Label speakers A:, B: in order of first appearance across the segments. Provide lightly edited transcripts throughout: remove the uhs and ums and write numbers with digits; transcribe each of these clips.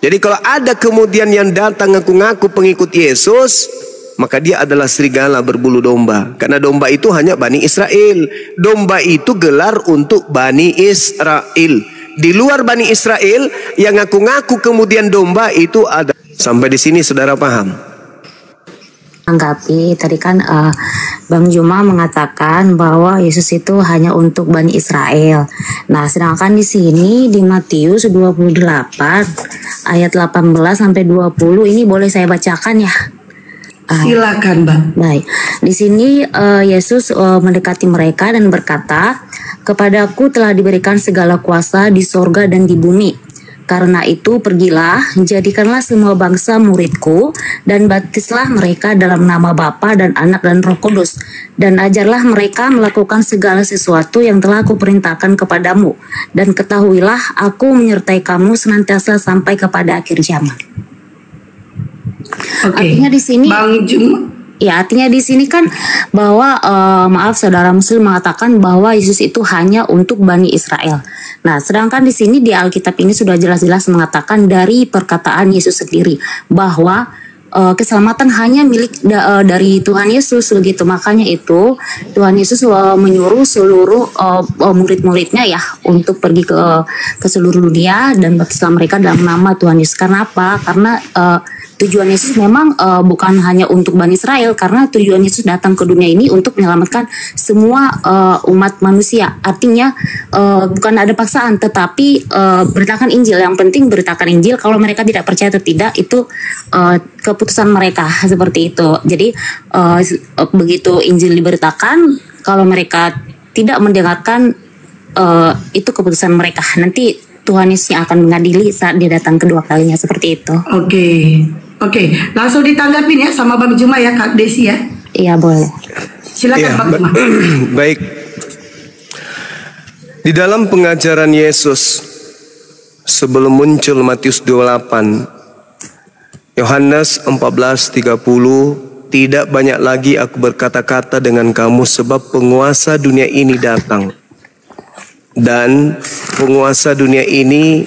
A: Jadi kalau ada kemudian yang datang ngaku-ngaku pengikut Yesus, maka dia adalah serigala berbulu domba. Karena domba itu hanya Bani Israel. Domba itu gelar untuk Bani Israel. Di luar Bani Israel yang ngaku-ngaku kemudian domba itu ada. Sampai di sini saudara paham?
B: Anggapi tadi kan Bang Juma mengatakan bahwa Yesus itu hanya untuk Bani Israel. Nah, sedangkan di sini di Matius 28 ayat 18 sampai 20 ini boleh saya bacakan ya.
C: Silakan, Bang.
B: Baik. Di sini Yesus mendekati mereka dan berkata, "Kepadaku telah diberikan segala kuasa di sorga dan di bumi. Karena itu pergilah, jadikanlah semua bangsa muridku, dan baptislah mereka dalam nama Bapa dan Anak dan Roh Kudus, dan ajarlah mereka melakukan segala sesuatu yang telah aku perintahkan kepadamu, dan ketahuilah aku menyertai kamu senantiasa sampai kepada akhir zaman." Artinya di sini,
C: Bang Juma.
B: ya, artinya di sini kan bahwa maaf saudara Muslim mengatakan bahwa Yesus itu hanya untuk Bani Israel. Nah, sedangkan di sini di Alkitab ini sudah jelas-jelas mengatakan dari perkataan Yesus sendiri bahwa keselamatan hanya milik dari Tuhan Yesus begitu. Makanya itu Tuhan Yesus menyuruh seluruh murid-muridnya ya untuk pergi ke seluruh dunia dan baptislah mereka dalam nama Tuhan Yesus. Karena apa? Karena tujuan Yesus memang bukan hanya untuk Bani Israel, karena tujuan Yesus datang ke dunia ini untuk menyelamatkan semua umat manusia. Artinya bukan ada paksaan, tetapi beritakan Injil. Yang penting beritakan Injil. Kalau mereka tidak percaya atau tidak, itu keputusan mereka seperti itu. Jadi begitu Injil diberitakan, kalau mereka tidak mendengarkan, itu keputusan mereka. Nanti Tuhan Yesus yang akan mengadili saat dia datang kedua kalinya, seperti itu.
C: Oke, langsung ditanggapin ya sama Bang Juma ya, Kak Desi ya.
B: Iya, boleh.
C: Silakan Bang Juma.
A: Baik. Di dalam pengajaran Yesus sebelum muncul Matius 28, Yohanes 14:30, "Tidak banyak lagi aku berkata-kata dengan kamu sebab penguasa dunia ini datang. Dan penguasa dunia ini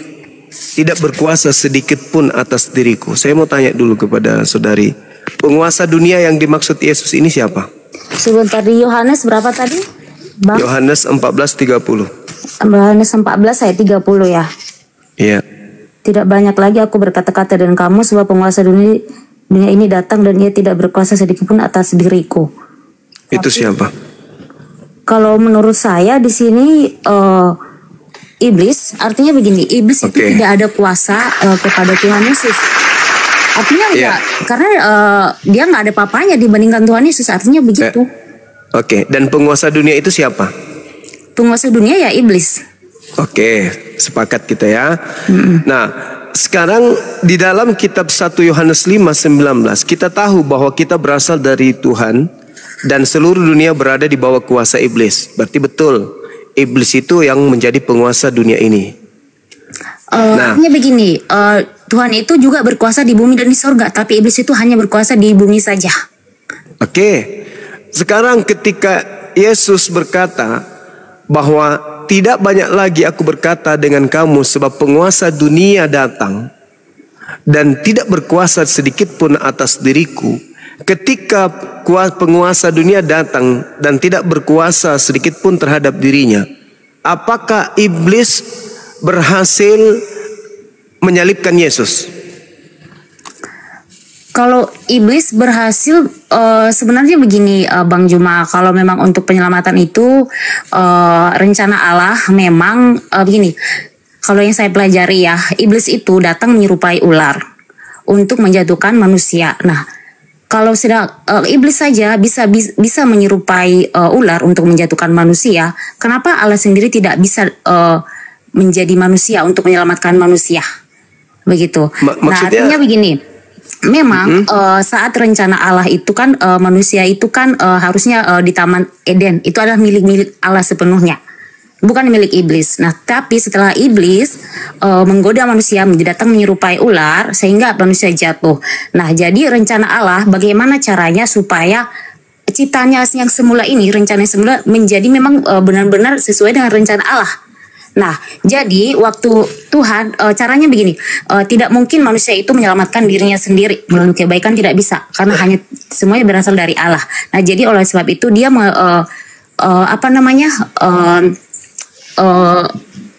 A: tidak berkuasa sedikit pun atas diriku." Saya mau tanya dulu kepada saudari, penguasa dunia yang dimaksud Yesus ini siapa?
B: Sebentar, di Yohanes berapa tadi, Bang?
A: Yohanes 14:30.
B: Yohanes 14 ayat 30 ya.
A: Iya.
B: "Tidak banyak lagi aku berkata-kata dengan kamu sebab penguasa dunia ini datang dan ia tidak berkuasa sedikit pun atas diriku."
A: Itu siapa?
B: Kalau menurut saya di sini iblis, artinya begini, iblis itu tidak ada kuasa kepada Tuhan Yesus. Artinya enggak, karena dia nggak ada papanya dibandingkan Tuhan Yesus, artinya begitu.
A: Dan penguasa dunia itu siapa?
B: Penguasa dunia ya iblis.
A: Sepakat kita ya. Nah, sekarang di dalam kitab 1 Yohanes 5:19 kita tahu bahwa kita berasal dari Tuhan dan seluruh dunia berada di bawah kuasa iblis. Berarti betul, iblis itu yang menjadi penguasa dunia ini.
B: Artinya begini, Tuhan itu juga berkuasa di bumi dan di sorga, tapi iblis itu hanya berkuasa di bumi saja.
A: Sekarang ketika Yesus berkata bahwa tidak banyak lagi aku berkata dengan kamu sebab penguasa dunia datang dan tidak berkuasa sedikit pun atas diriku. Ketika penguasa dunia datang dan tidak berkuasa sedikit pun terhadap dirinya, apakah iblis berhasil menyalibkan Yesus?
B: Kalau iblis berhasil, sebenarnya begini Bang Juma, kalau memang untuk penyelamatan itu rencana Allah memang begini. Kalau yang saya pelajari ya, iblis itu datang menyerupai ular untuk menjatuhkan manusia. Nah, kalau iblis saja bisa menyerupai ular untuk menjatuhkan manusia, kenapa Allah sendiri tidak bisa menjadi manusia untuk menyelamatkan manusia? Begitu. Nah, artinya begini. Memang saat rencana Allah itu kan manusia itu kan harusnya di Taman Eden itu adalah milik Allah sepenuhnya, bukan milik iblis. Nah, tapi setelah iblis menggoda manusia, datang menyerupai ular sehingga manusia jatuh. Nah, jadi rencana Allah bagaimana caranya supaya ciptanya yang semula ini, rencana yang semula menjadi memang benar-benar sesuai dengan rencana Allah. Nah, jadi waktu Tuhan caranya begini, tidak mungkin manusia itu menyelamatkan dirinya sendiri melalui kebaikan, tidak bisa, karena hanya semuanya berasal dari Allah. Nah, jadi oleh sebab itu dia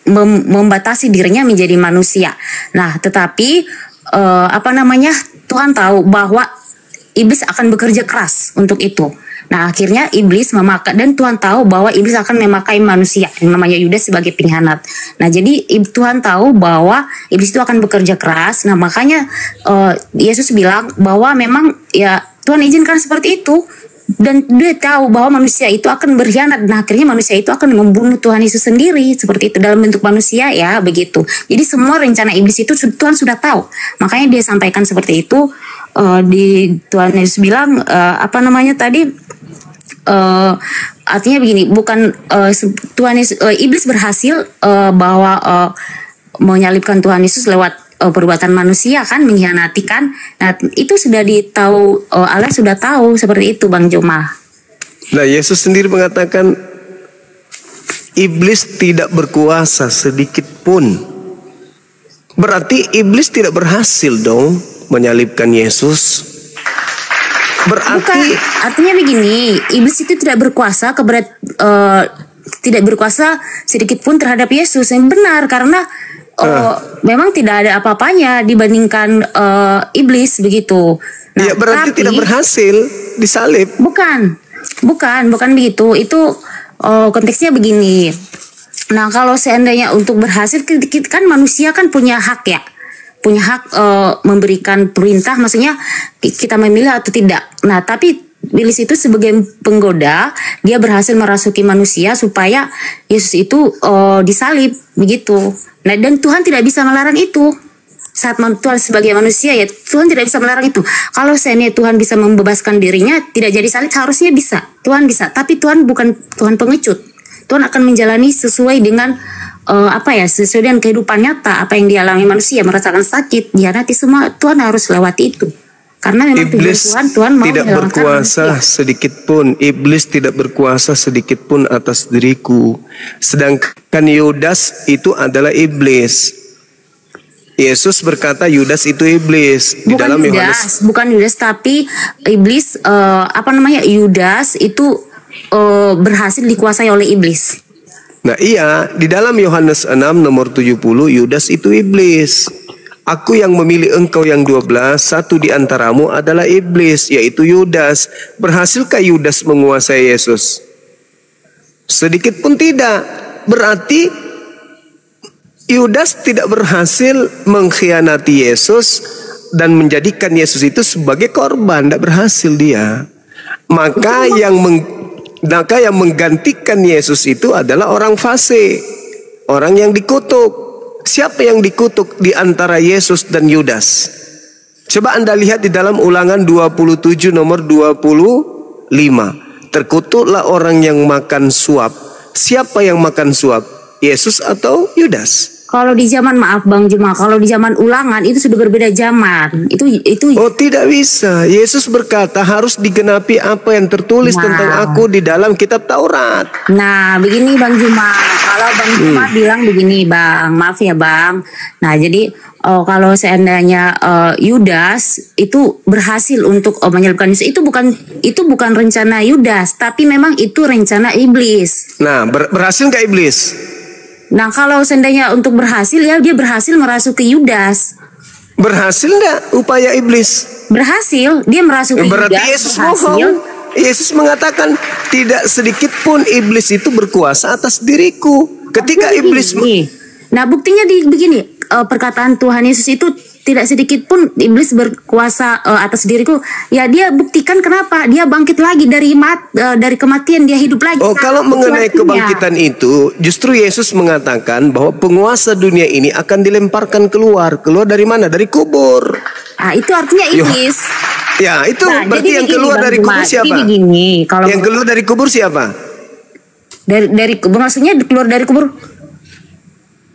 B: membatasi dirinya menjadi manusia. Nah, tetapi Tuhan tahu bahwa iblis akan bekerja keras untuk itu. Nah, akhirnya iblis memakai, dan Tuhan tahu bahwa iblis akan memakai manusia yang namanya Yudas sebagai pengkhianat. Nah, jadi Tuhan tahu bahwa iblis itu akan bekerja keras. Nah, makanya Yesus bilang bahwa memang ya Tuhan izinkan seperti itu. Dan dia tahu bahwa manusia itu akan berkhianat. Nah, akhirnya manusia itu akan membunuh Tuhan Yesus sendiri. Seperti itu, dalam bentuk manusia ya, begitu. Jadi semua rencana iblis itu Tuhan sudah tahu. Makanya dia sampaikan seperti itu. Tuhan Yesus bilang, artinya begini, bukan iblis berhasil bahwa menyalibkan Tuhan Yesus lewat perbuatan manusia kan, mengkhianati kan. Nah, itu sudah ditahu, Allah sudah tahu seperti itu, Bang Juma.
A: Nah, Yesus sendiri mengatakan iblis tidak berkuasa sedikit pun. Berarti iblis tidak berhasil dong menyalibkan Yesus. Berarti
B: bukan, artinya begini, iblis itu tidak berkuasa tidak berkuasa sedikit pun terhadap Yesus. Yang benar, karena memang tidak ada apa-apanya dibandingkan iblis begitu. Nah,
A: ya berarti tidak berhasil disalib. Bukan begitu. Itu konteksnya begini. Nah, kalau seandainya untuk berhasil, kan manusia kan punya hak ya. Punya hak memberikan perintah, maksudnya kita memilih atau tidak. Nah, tapi iblis itu sebagai penggoda, dia berhasil merasuki manusia supaya Yesus itu disalib begitu. Nah, dan Tuhan tidak bisa melarang itu. Saat Tuhan sebagai manusia ya, Tuhan tidak bisa melarang itu. Kalau seandainya Tuhan bisa membebaskan dirinya tidak jadi salib, harusnya bisa. Tuhan bisa, tapi Tuhan bukan Tuhan pengecut. Tuhan akan menjalani sesuai dengan sesuai dengan kehidupan nyata, apa yang dialami manusia, merasakan sakit, dihianati, semua Tuhan harus lewati itu. Karena memang iblis
B: Tuhan mau
A: tidak berkuasa sedikit pun. Iblis tidak berkuasa sedikit pun atas diriku. Sedangkan Yudas itu adalah iblis. Yesus berkata Yudas itu iblis. Di
B: bukan
A: dalam
B: Yudas, bukan Yudas, tapi iblis Yudas itu berhasil dikuasai oleh iblis.
A: Nah iya, di dalam Yohanes 6 nomor 70 Yudas itu iblis. Aku yang memilih engkau yang 12, satu di antaramu adalah iblis, yaitu Yudas. Berhasilkah Yudas menguasai Yesus? Sedikit pun tidak. Berarti Yudas tidak berhasil mengkhianati Yesus dan menjadikan Yesus itu sebagai korban. Tidak berhasil dia. Maka yang menggantikan Yesus itu adalah orang fasik, orang yang dikutuk. Siapa yang dikutuk di antara Yesus dan Yudas? Coba Anda lihat di dalam Ulangan 27 nomor 25. Terkutuklah orang yang makan suap. Siapa yang makan suap? Yesus atau Yudas?
B: Kalau di zaman, maaf Bang Juma, kalau di zaman Ulangan itu sudah berbeda zaman. Itu
A: Oh, tidak bisa. Yesus berkata harus digenapi apa yang tertulis tentang aku di dalam kitab Taurat.
B: Nah, begini Bang Juma. Kalau Bang Juma bilang begini, Bang, maaf ya Bang. Nah, jadi kalau seandainya Yudas itu berhasil untuk menyalibkan Yesus, itu bukan rencana Yudas, tapi memang itu rencana iblis.
A: Nah, berhasil nggak iblis?
B: Nah, kalau seandainya untuk berhasil ya, dia berhasil merasuki Yudas.
A: Berhasil nggak upaya iblis?
B: Berhasil, dia merasuki Yudas.
A: Berarti Yesus bohong. Yesus mengatakan tidak sedikit pun iblis itu berkuasa atas diriku. Ketika iblis,
B: nah buktinya begini, perkataan Tuhan Yesus itu tidak sedikit pun iblis berkuasa atas diriku. Ya, dia buktikan kenapa dia bangkit lagi dari kematian, dia hidup lagi.
A: Oh, kalau mengenai kebangkitan itu, justru Yesus mengatakan bahwa penguasa dunia ini akan dilemparkan keluar dari mana? Dari kubur.
B: Ah, itu artinya iblis.
A: Ya, itu berarti yang keluar dari kubur siapa? Yang keluar dari kubur siapa?
B: Dari kubur, maksudnya keluar dari kubur.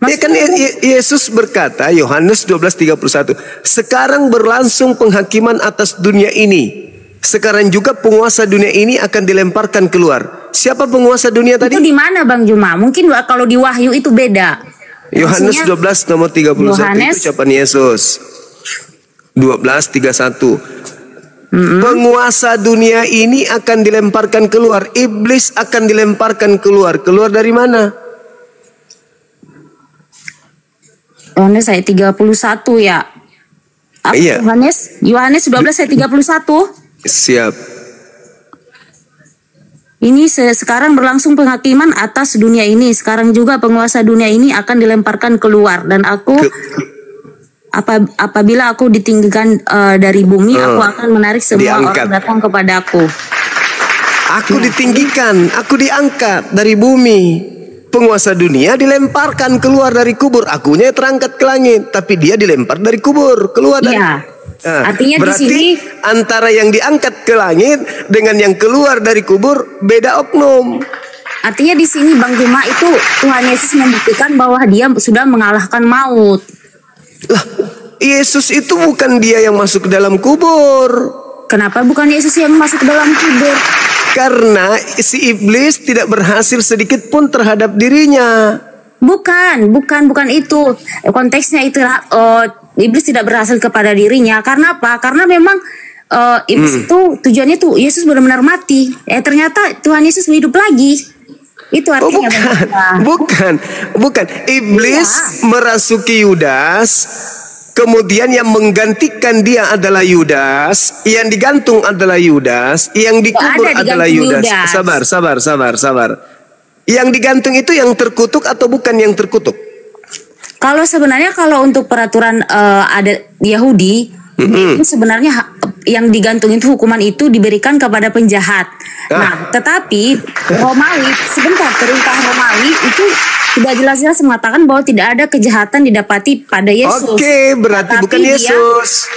A: Ya kan Yesus berkata, Yohanes 12:31, sekarang berlangsung penghakiman atas dunia ini. Sekarang juga penguasa dunia ini akan dilemparkan keluar. Siapa penguasa dunia tadi?
B: Itu di mana Bang Juma? Mungkin kalau di Wahyu itu beda.
A: Yohanes
B: Maksudnya,
A: 12 nomor 31
B: Yohanes,
A: itu ucapan Yesus. 12:31. Penguasa dunia ini akan dilemparkan keluar. Iblis akan dilemparkan keluar. Keluar dari mana?
B: Yohanes ayat 31 ya. Apa
A: Iya.
B: Yohanes 12 ayat 31.
A: Siap.
B: Ini sekarang berlangsung penghakiman atas dunia ini. Sekarang juga penguasa dunia ini akan dilemparkan keluar. Dan aku apabila aku ditinggikan dari bumi, aku akan menarik semua
A: diangkat.
B: orang datang kepadaku.
A: Aku ditinggikan, aku diangkat dari bumi. Penguasa dunia dilemparkan keluar dari kubur. Akunya terangkat ke langit, tapi dia dilempar dari kubur, keluar dari.
B: Iya. Artinya
A: berarti
B: di sini
A: antara yang diangkat ke langit dengan yang keluar dari kubur beda oknum.
B: Artinya di sini Bang Juma itu Tuhan Yesus membuktikan bahwa dia sudah mengalahkan maut.
A: Lah, Yesus itu bukan dia yang masuk ke dalam kubur.
B: Kenapa bukan Yesus yang masuk ke dalam kubur?
A: Karena si iblis tidak berhasil sedikit pun terhadap dirinya.
B: Bukan itu. Konteksnya itu iblis tidak berhasil kepada dirinya. Karena apa? Karena memang iblis itu tujuannya tuh Yesus benar-benar mati. Ternyata Tuhan Yesus hidup lagi. Itu artinya
A: bukan. Iblis merasuki Yudas, kemudian yang menggantikan dia adalah Yudas, yang digantung adalah Yudas, yang dikubur adalah Yudas. Sabar. Yang digantung itu yang terkutuk atau bukan yang terkutuk?
B: Kalau sebenarnya kalau untuk peraturan adat Yahudi, itu sebenarnya yang digantung itu hukuman itu diberikan kepada penjahat. Nah, tetapi Romawi, perintah Romawi itu sudah jelas-jelas mengatakan bahwa tidak ada kejahatan didapati pada Yesus.
A: Oke, berarti bukan Yesus.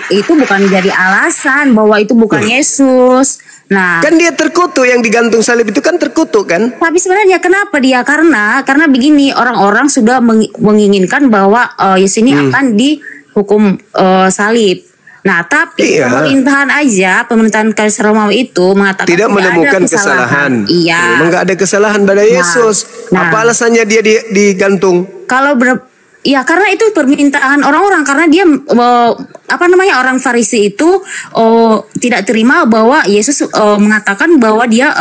B: Itu bukan jadi alasan bahwa itu bukan Yesus. Nah,
A: kan dia terkutuk, yang digantung salib itu kan terkutuk kan?
B: Tapi sebenarnya kenapa dia? Karena begini, orang-orang sudah menginginkan bahwa Yesus ini akan dihukum salib. Nah, tapi pemerintahan Kaisar Romawi itu mengatakan
A: tidak menemukan kesalahan.
B: Iya.
A: Memang nggak ada kesalahan pada Yesus. Apa alasannya dia digantung?
B: Karena itu permintaan orang-orang, karena dia orang Farisi itu tidak terima bahwa Yesus mengatakan bahwa dia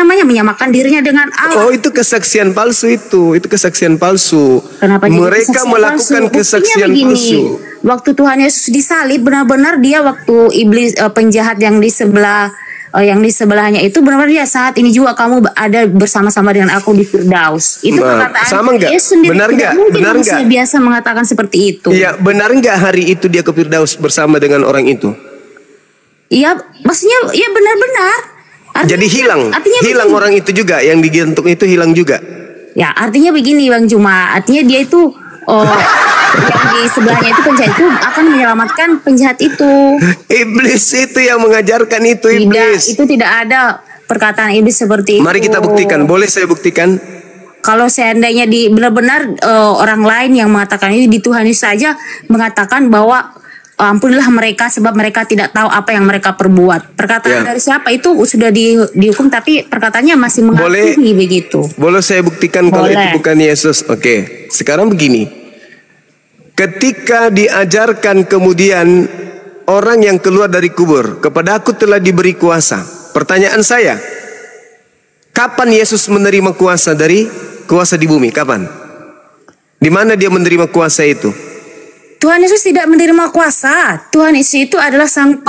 B: menyamakan dirinya dengan Allah.
A: Itu kesaksian palsu itu kesaksian palsu.
B: Kenapa
A: mereka melakukan kesaksian palsu?
B: Waktu Tuhan Yesus disalib, benar-benar dia waktu iblis penjahat yang di sebelahnya itu benar-benar dia, saat ini juga kamu ada bersama-sama dengan aku di Firdaus. Itu perkataan
A: sama nggak? Benar nggak? Benar nggak?
B: Biasa mengatakan seperti itu.
A: Iya, benar nggak hari itu dia ke Firdaus bersama dengan orang itu?
B: Iya, maksudnya iya benar-benar.
A: Jadi hilang orang itu juga, yang digantung itu hilang juga.
B: Ya, artinya begini Bang Juma, artinya dia itu yang di sebelahnya itu penjahat itu akan menyelamatkan penjahat itu.
A: Iblis itu yang mengajarkan itu. Iblis.
B: Itu tidak ada perkataan iblis seperti itu.
A: Mari kita buktikan. Boleh saya buktikan?
B: Kalau seandainya benar-benar orang lain yang mengatakan ini, di Tuhan Yesus saja mengatakan bahwa ampunilah mereka sebab mereka tidak tahu apa yang mereka perbuat. Perkataan dari siapa itu sudah dihukum, tapi perkataannya masih mengasihi begitu.
A: Boleh saya buktikan kalau itu bukan Yesus? Oke. Sekarang begini. Ketika diajarkan kemudian orang yang keluar dari kubur, kepada aku telah diberi kuasa. Pertanyaan saya, kapan Yesus menerima kuasa di bumi? Kapan? Di mana dia menerima kuasa itu?
B: Tuhan Yesus tidak menerima kuasa. Tuhan Yesus itu adalah sang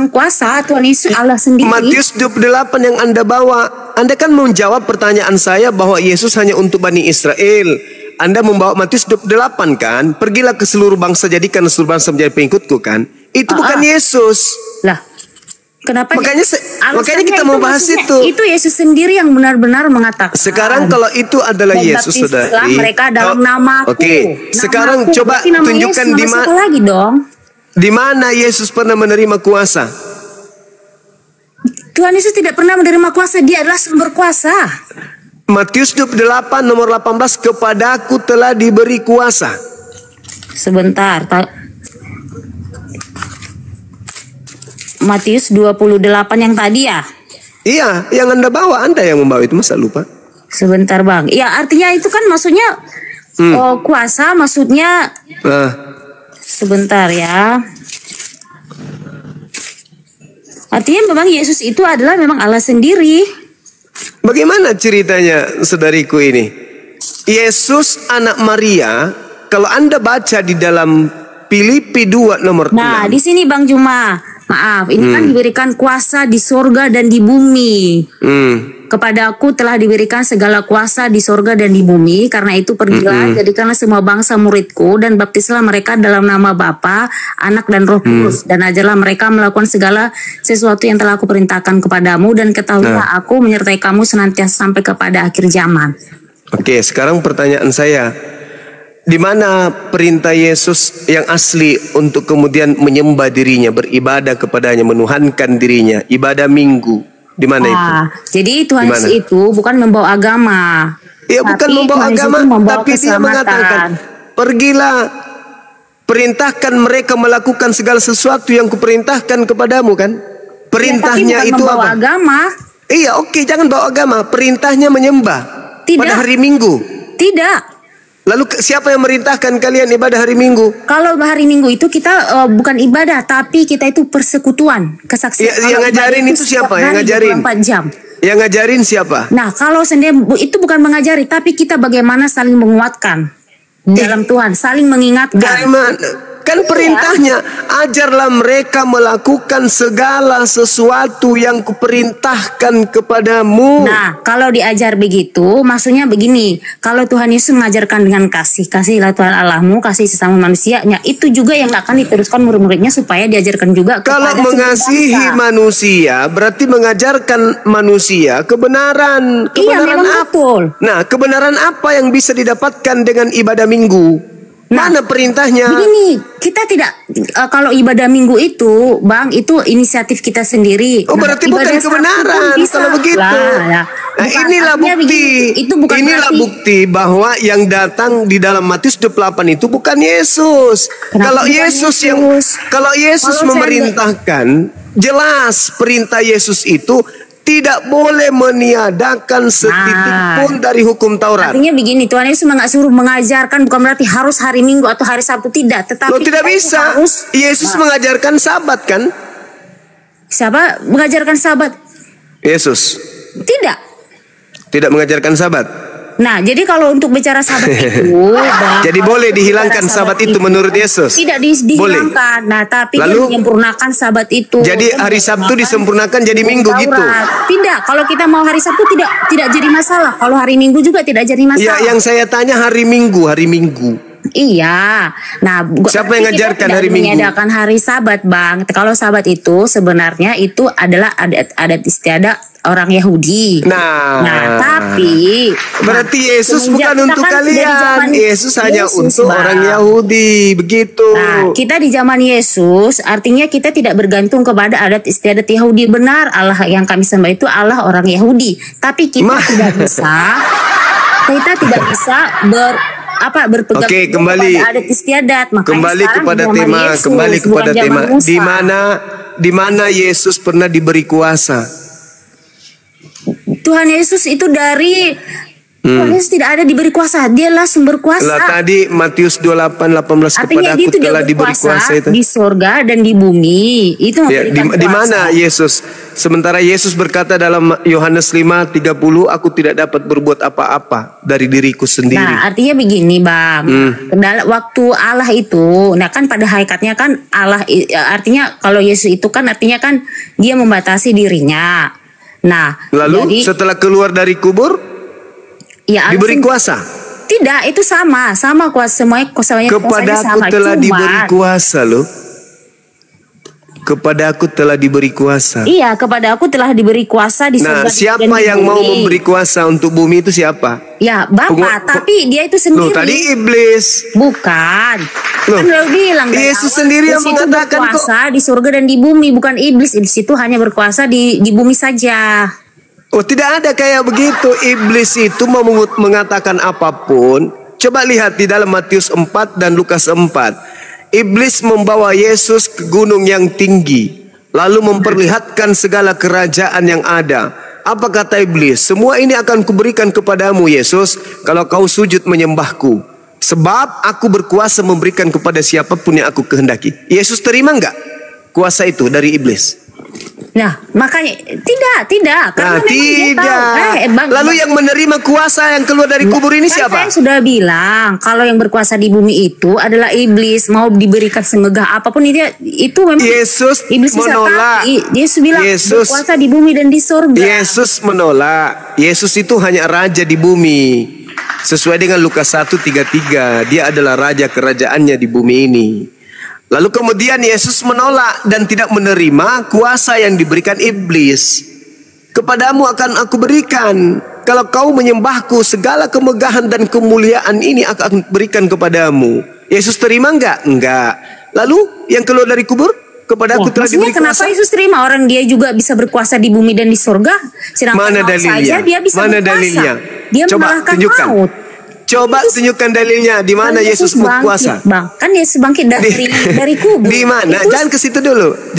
B: kuasa. Tuhan Yesus Allah sendiri.
A: Matius 28 yang Anda bawa, Anda kan menjawab pertanyaan saya bahwa Yesus hanya untuk Bani Israel. Anda membawa Matius 28 kan? Pergilah ke seluruh bangsa, jadikan seluruh bangsa menjadi pengikutku kan? Itu bukan Yesus.
B: Lah, kenapa?
A: Makanya kita mau bahas itu.
B: Itu Yesus sendiri yang benar-benar mengatakan.
A: Sekarang kalau itu adalah Yesus, saudari.
B: Mereka dalam namaku.
A: Oke. Sekarang coba tunjukkan di mana
B: lagi dong.
A: Di mana Yesus pernah menerima kuasa?
B: Tuhan Yesus tidak pernah menerima kuasa. Dia adalah sumber kuasa.
A: Matius 28 nomor 18, kepadaku telah diberi kuasa.
B: Sebentar. Matius 28 yang tadi ya?
A: Iya, yang Anda bawa, Anda yang membawa itu, masa lupa?
B: Sebentar Bang. Ya artinya itu kan maksudnya kuasa, maksudnya sebentar ya. Artinya memang Yesus itu adalah memang Allah sendiri.
A: Bagaimana ceritanya, saudariku ini? Yesus anak Maria, kalau Anda baca di dalam Filipi 2 nomor 6.
B: Nah, di sini Bang Juma, maaf, ini kan diberikan kuasa di sorga dan di bumi. Kepadaku telah diberikan segala kuasa di sorga dan di bumi. Karena itu pergilah, jadikanlah semua bangsa muridku, dan baptislah mereka dalam nama Bapa, Anak dan Roh Kudus, dan ajarlah mereka melakukan segala sesuatu yang telah aku perintahkan kepadamu, dan ketahuilah aku menyertai kamu senantiasa sampai kepada akhir zaman.
A: Oke, sekarang pertanyaan saya, di mana perintah Yesus yang asli untuk kemudian menyembah dirinya, beribadah kepadanya, menuhankan dirinya, ibadah minggu? Di mana itu?
B: Jadi Tuhan Yesus itu bukan membawa agama.
A: Iya, bukan membawa agama, tapi dia mengatakan, pergilah, perintahkan mereka melakukan segala sesuatu yang kuperintahkan kepadamu, kan? Perintahnya
B: tapi bukan
A: itu
B: membawa
A: apa?
B: Agama.
A: Iya, oke, jangan bawa agama. Perintahnya menyembah pada hari Minggu.
B: Tidak.
A: Lalu siapa yang merintahkan kalian ibadah hari Minggu?
B: Kalau hari Minggu itu kita bukan ibadah, tapi kita itu persekutuan, kesaksian.
A: Yang ngajarin itu siapa? Yang ngajarin?
B: 24 jam.
A: Yang ngajarin siapa?
B: Nah, kalau sendiri itu bukan mengajari, tapi kita bagaimana saling menguatkan dalam Tuhan, saling mengingatkan.
A: Dari mana? Kan perintahnya, ajarlah mereka melakukan segala sesuatu yang kuperintahkan kepadamu.
B: Nah, kalau diajar begitu, maksudnya begini, kalau Tuhan Yesus mengajarkan dengan kasih, kasihilah Tuhan Allahmu, kasih sesama manusianya, itu juga yang akan diteruskan murid-muridnya supaya diajarkan juga
A: kalau
B: kepada
A: mengasihi manusia, berarti mengajarkan manusia kebenaran.
B: Iya, memang betul.
A: Nah, kebenaran apa yang bisa didapatkan dengan ibadah minggu? Mana perintahnya?
B: Begini, kita tidak kalau ibadah minggu itu, Bang, itu inisiatif kita sendiri.
A: Oh, berarti bukan kebenaran kalau begitu. Nah, inilah bukti.
B: Itu bukan
A: bukti bahwa yang datang di dalam Matius 28 itu bukan Yesus. Kalau Yesus memerintahkan, jelas perintah Yesus itu tidak boleh meniadakan setitik pun dari hukum Taurat.
B: Artinya begini, Tuhan Yesus suruh mengajarkan, bukan berarti harus hari Minggu atau hari Sabtu, tidak. Tetapi
A: tidak bisa. Yesus mengajarkan Sabat, kan?
B: Siapa mengajarkan Sabat?
A: Yesus.
B: Tidak
A: mengajarkan Sabat.
B: Nah, jadi kalau untuk bicara Sabat itu,
A: jadi boleh dihilangkan Sabat itu menurut Yesus?
B: Tidak dihilangkan. Boleh. Nah, tapi dia menyempurnakan Sabat itu.
A: Jadi hari Sabtu disempurnakan jadi Minggu gitu?
B: Tidak. Kalau kita mau hari Sabtu tidak jadi masalah. Kalau hari Minggu juga tidak jadi masalah.
A: Ya, yang saya tanya hari Minggu.
B: Iya. Nah,
A: siapa yang ngajarkan hari Minggu?
B: Mengadakan hari Sabat, Bang. Kalau Sabat itu sebenarnya itu adalah adat istiadat orang Yahudi.
A: Nah,
B: tapi
A: berarti Yesus bukan untuk kalian. Yesus hanya untuk orang Yahudi, begitu.
B: Nah, kita di zaman Yesus, artinya kita tidak bergantung kepada adat istiadat Yahudi. Benar, Allah yang kami sembah itu Allah orang Yahudi. Tapi kita tidak bisa berpegang
A: kembali
B: kepada adat istiadat.
A: Kembali kepada tema. Di mana Yesus pernah diberi kuasa?
B: Tuhan Yesus itu Tuhan Yesus tidak ada diberi kuasa, dialah sumber kuasa.
A: Tadi Matius 28:18 kepadaku telah diberi kuasa itu
B: di sorga dan di bumi. Itu
A: di mana Yesus? Sementara Yesus berkata dalam Yohanes 5:30, aku tidak dapat berbuat apa-apa dari diriku sendiri.
B: Nah, artinya begini, Bang. Waktu Allah itu, nah kan pada hakikatnya kan Allah, artinya kalau Yesus itu kan artinya kan dia membatasi dirinya. Nah,
A: lalu setelah keluar dari kubur, diberi kuasa.
B: Tidak, itu sama kuasa semuanya
A: kepadaku telah diberi kuasa loh. Kepadaku telah diberi kuasa.
B: Iya, kepada aku telah diberi kuasa di surga.
A: Nah, siapa yang mau memberi kuasa untuk bumi itu siapa?
B: Ya, Bapa, tapi dia itu sendiri.
A: Loh, tadi iblis.
B: Bukan.
A: Loh,
B: kan udah bilang
A: Yesus sendiri yang mengatakan
B: berkuasa di surga dan di bumi, bukan iblis. Iblis itu hanya berkuasa di bumi saja.
A: Oh, tidak ada kayak begitu. Iblis itu mau mengatakan apapun. Coba lihat di dalam Matius 4 dan Lukas 4. Iblis membawa Yesus ke gunung yang tinggi, lalu memperlihatkan segala kerajaan yang ada. Apa kata iblis? Semua ini akan kuberikan kepadamu Yesus kalau kau sujud menyembahku. Sebab aku berkuasa memberikan kepada siapapun yang aku kehendaki. Yesus terima enggak kuasa itu dari iblis?
B: Nah, makanya tidak. Karena
A: Nah, tidak. Lalu yang menerima kuasa yang keluar dari kubur ini siapa?
B: Saya sudah bilang kalau yang berkuasa di bumi itu adalah iblis. Mau diberikan semegah apapun itu memang
A: Yesus
B: iblis
A: menolak.
B: Yesus bilang berkuasa di bumi dan di surga.
A: Yesus menolak. Yesus itu hanya raja di bumi. Sesuai dengan Lukas 1:33, dia adalah raja kerajaannya di bumi ini. Lalu kemudian Yesus menolak dan tidak menerima kuasa yang diberikan iblis. Kepadamu akan aku berikan. Kalau kau menyembahku, segala kemegahan dan kemuliaan ini akan berikan kepadamu. Yesus terima enggak? Enggak. Lalu yang keluar dari kubur? Kepada aku telah diberi kuasa.
B: Kenapa Yesus terima? Orang dia juga bisa berkuasa di bumi dan di surga.
A: Mana dalilnya?
B: Dia bisa
A: Mana
B: berkuasa.
A: dalilnya?
B: Dia
A: Coba
B: mengalahkan
A: tunjukkan.
B: maut.
A: Coba tunjukkan dalilnya di mana Yesus berkuasa.
B: Bang, kan Yesus bangkit dari kubur.
A: Di mana? Jangan ke situ dulu.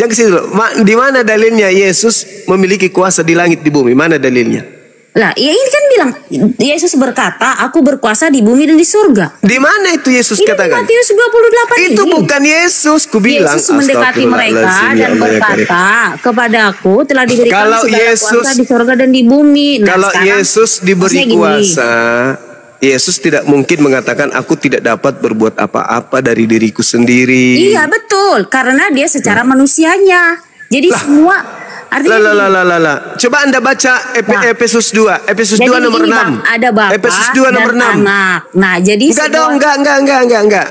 A: Di mana dalilnya Yesus memiliki kuasa di langit di bumi? Mana dalilnya?
B: Lah, ya ini kan bilang Yesus berkata, aku berkuasa di bumi dan di surga.
A: Di mana itu Yesus
B: ini
A: katakan?
B: Matius 28
A: itu
B: ini.
A: bukan Yesus, kubilang.
B: Yesus mendekati mereka dan berkata, kepadaku telah diberikan segala kuasa di surga dan di bumi. Nah,
A: kalau Yesus diberi kuasa, Yesus tidak mungkin mengatakan aku tidak dapat berbuat apa-apa dari diriku sendiri.
B: Iya betul, karena dia secara manusianya. Jadi semua artinya
A: coba Anda baca Efesus 2, Efesus 2 nomor 6.
B: Bang, ada Bapak
A: Efesus 2 nomor 6.
B: Anak. Nah, jadi
A: enggak.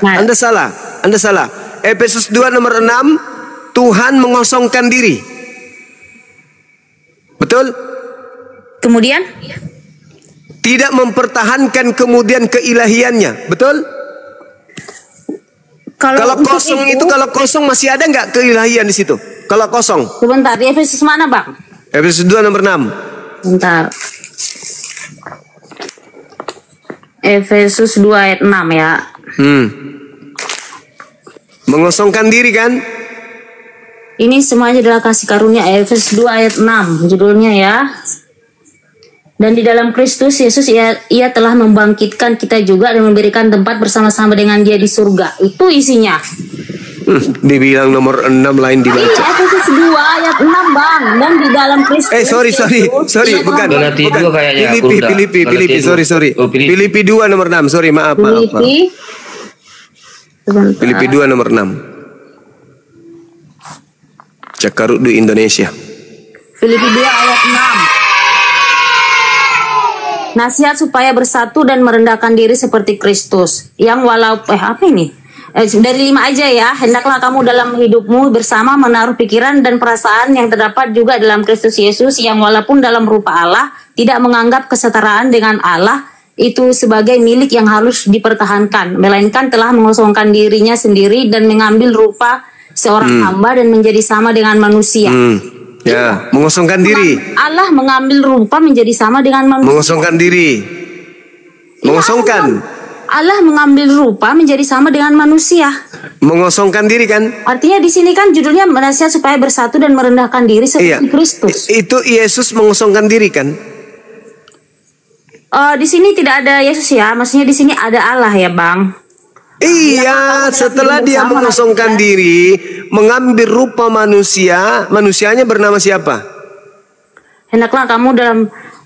B: Nah,
A: Anda salah. Efesus 2 nomor 6, Tuhan mengosongkan diri. Betul?
B: Kemudian
A: tidak mempertahankan kemudian keilahiannya, betul? Kalau kosong itu kalau kosong masih ada nggak keilahian di situ? Kalau kosong.
B: Sebentar, di Efesus mana, Bang?
A: Efesus 2 nomor 6.
B: Bentar. Efesus 2 ayat 6 ya.
A: Mengosongkan diri kan?
B: Ini semuanya adalah kasih karunia. Efesus 2 ayat 6 judulnya ya. Dan di dalam Kristus Yesus ia telah membangkitkan kita juga dan memberikan tempat bersama-sama dengan dia di surga. Itu isinya.
A: Dibilang nomor 6 lain dibaca.
B: Ini Efesus 2 ayat 6 Bang. Dan di dalam Kristus
A: sorry bukan. Filipi, sorry. Filipi 2 nomor 6, sorry maaf. Filipi 2 nomor 6. Cakarut di Indonesia.
B: Filipi 2 ayat 6. Nasihat supaya bersatu dan merendahkan diri seperti Kristus. Yang walau apa ini? Dari 5 aja ya. Hendaklah kamu dalam hidupmu bersama menaruh pikiran dan perasaan yang terdapat juga dalam Kristus Yesus, yang walaupun dalam rupa Allah tidak menganggap kesetaraan dengan Allah itu sebagai milik yang harus dipertahankan, melainkan telah mengosongkan dirinya sendiri dan mengambil rupa seorang hamba dan menjadi sama dengan manusia.
A: Ya, mengosongkan diri.
B: Allah mengambil rupa menjadi sama dengan manusia.
A: Mengosongkan diri. Mengosongkan.
B: Allah mengambil rupa menjadi sama dengan manusia.
A: Mengosongkan diri kan?
B: Artinya di sini kan judulnya nasihat supaya bersatu dan merendahkan diri seperti Kristus.
A: Itu Yesus mengosongkan diri kan?
B: Di sini tidak ada Yesus ya, maksudnya di sini ada Allah ya, Bang.
A: Iya, setelah dia mengosongkan diri, mengambil rupa manusia, manusianya bernama siapa?
B: Hendaklah kamu dalam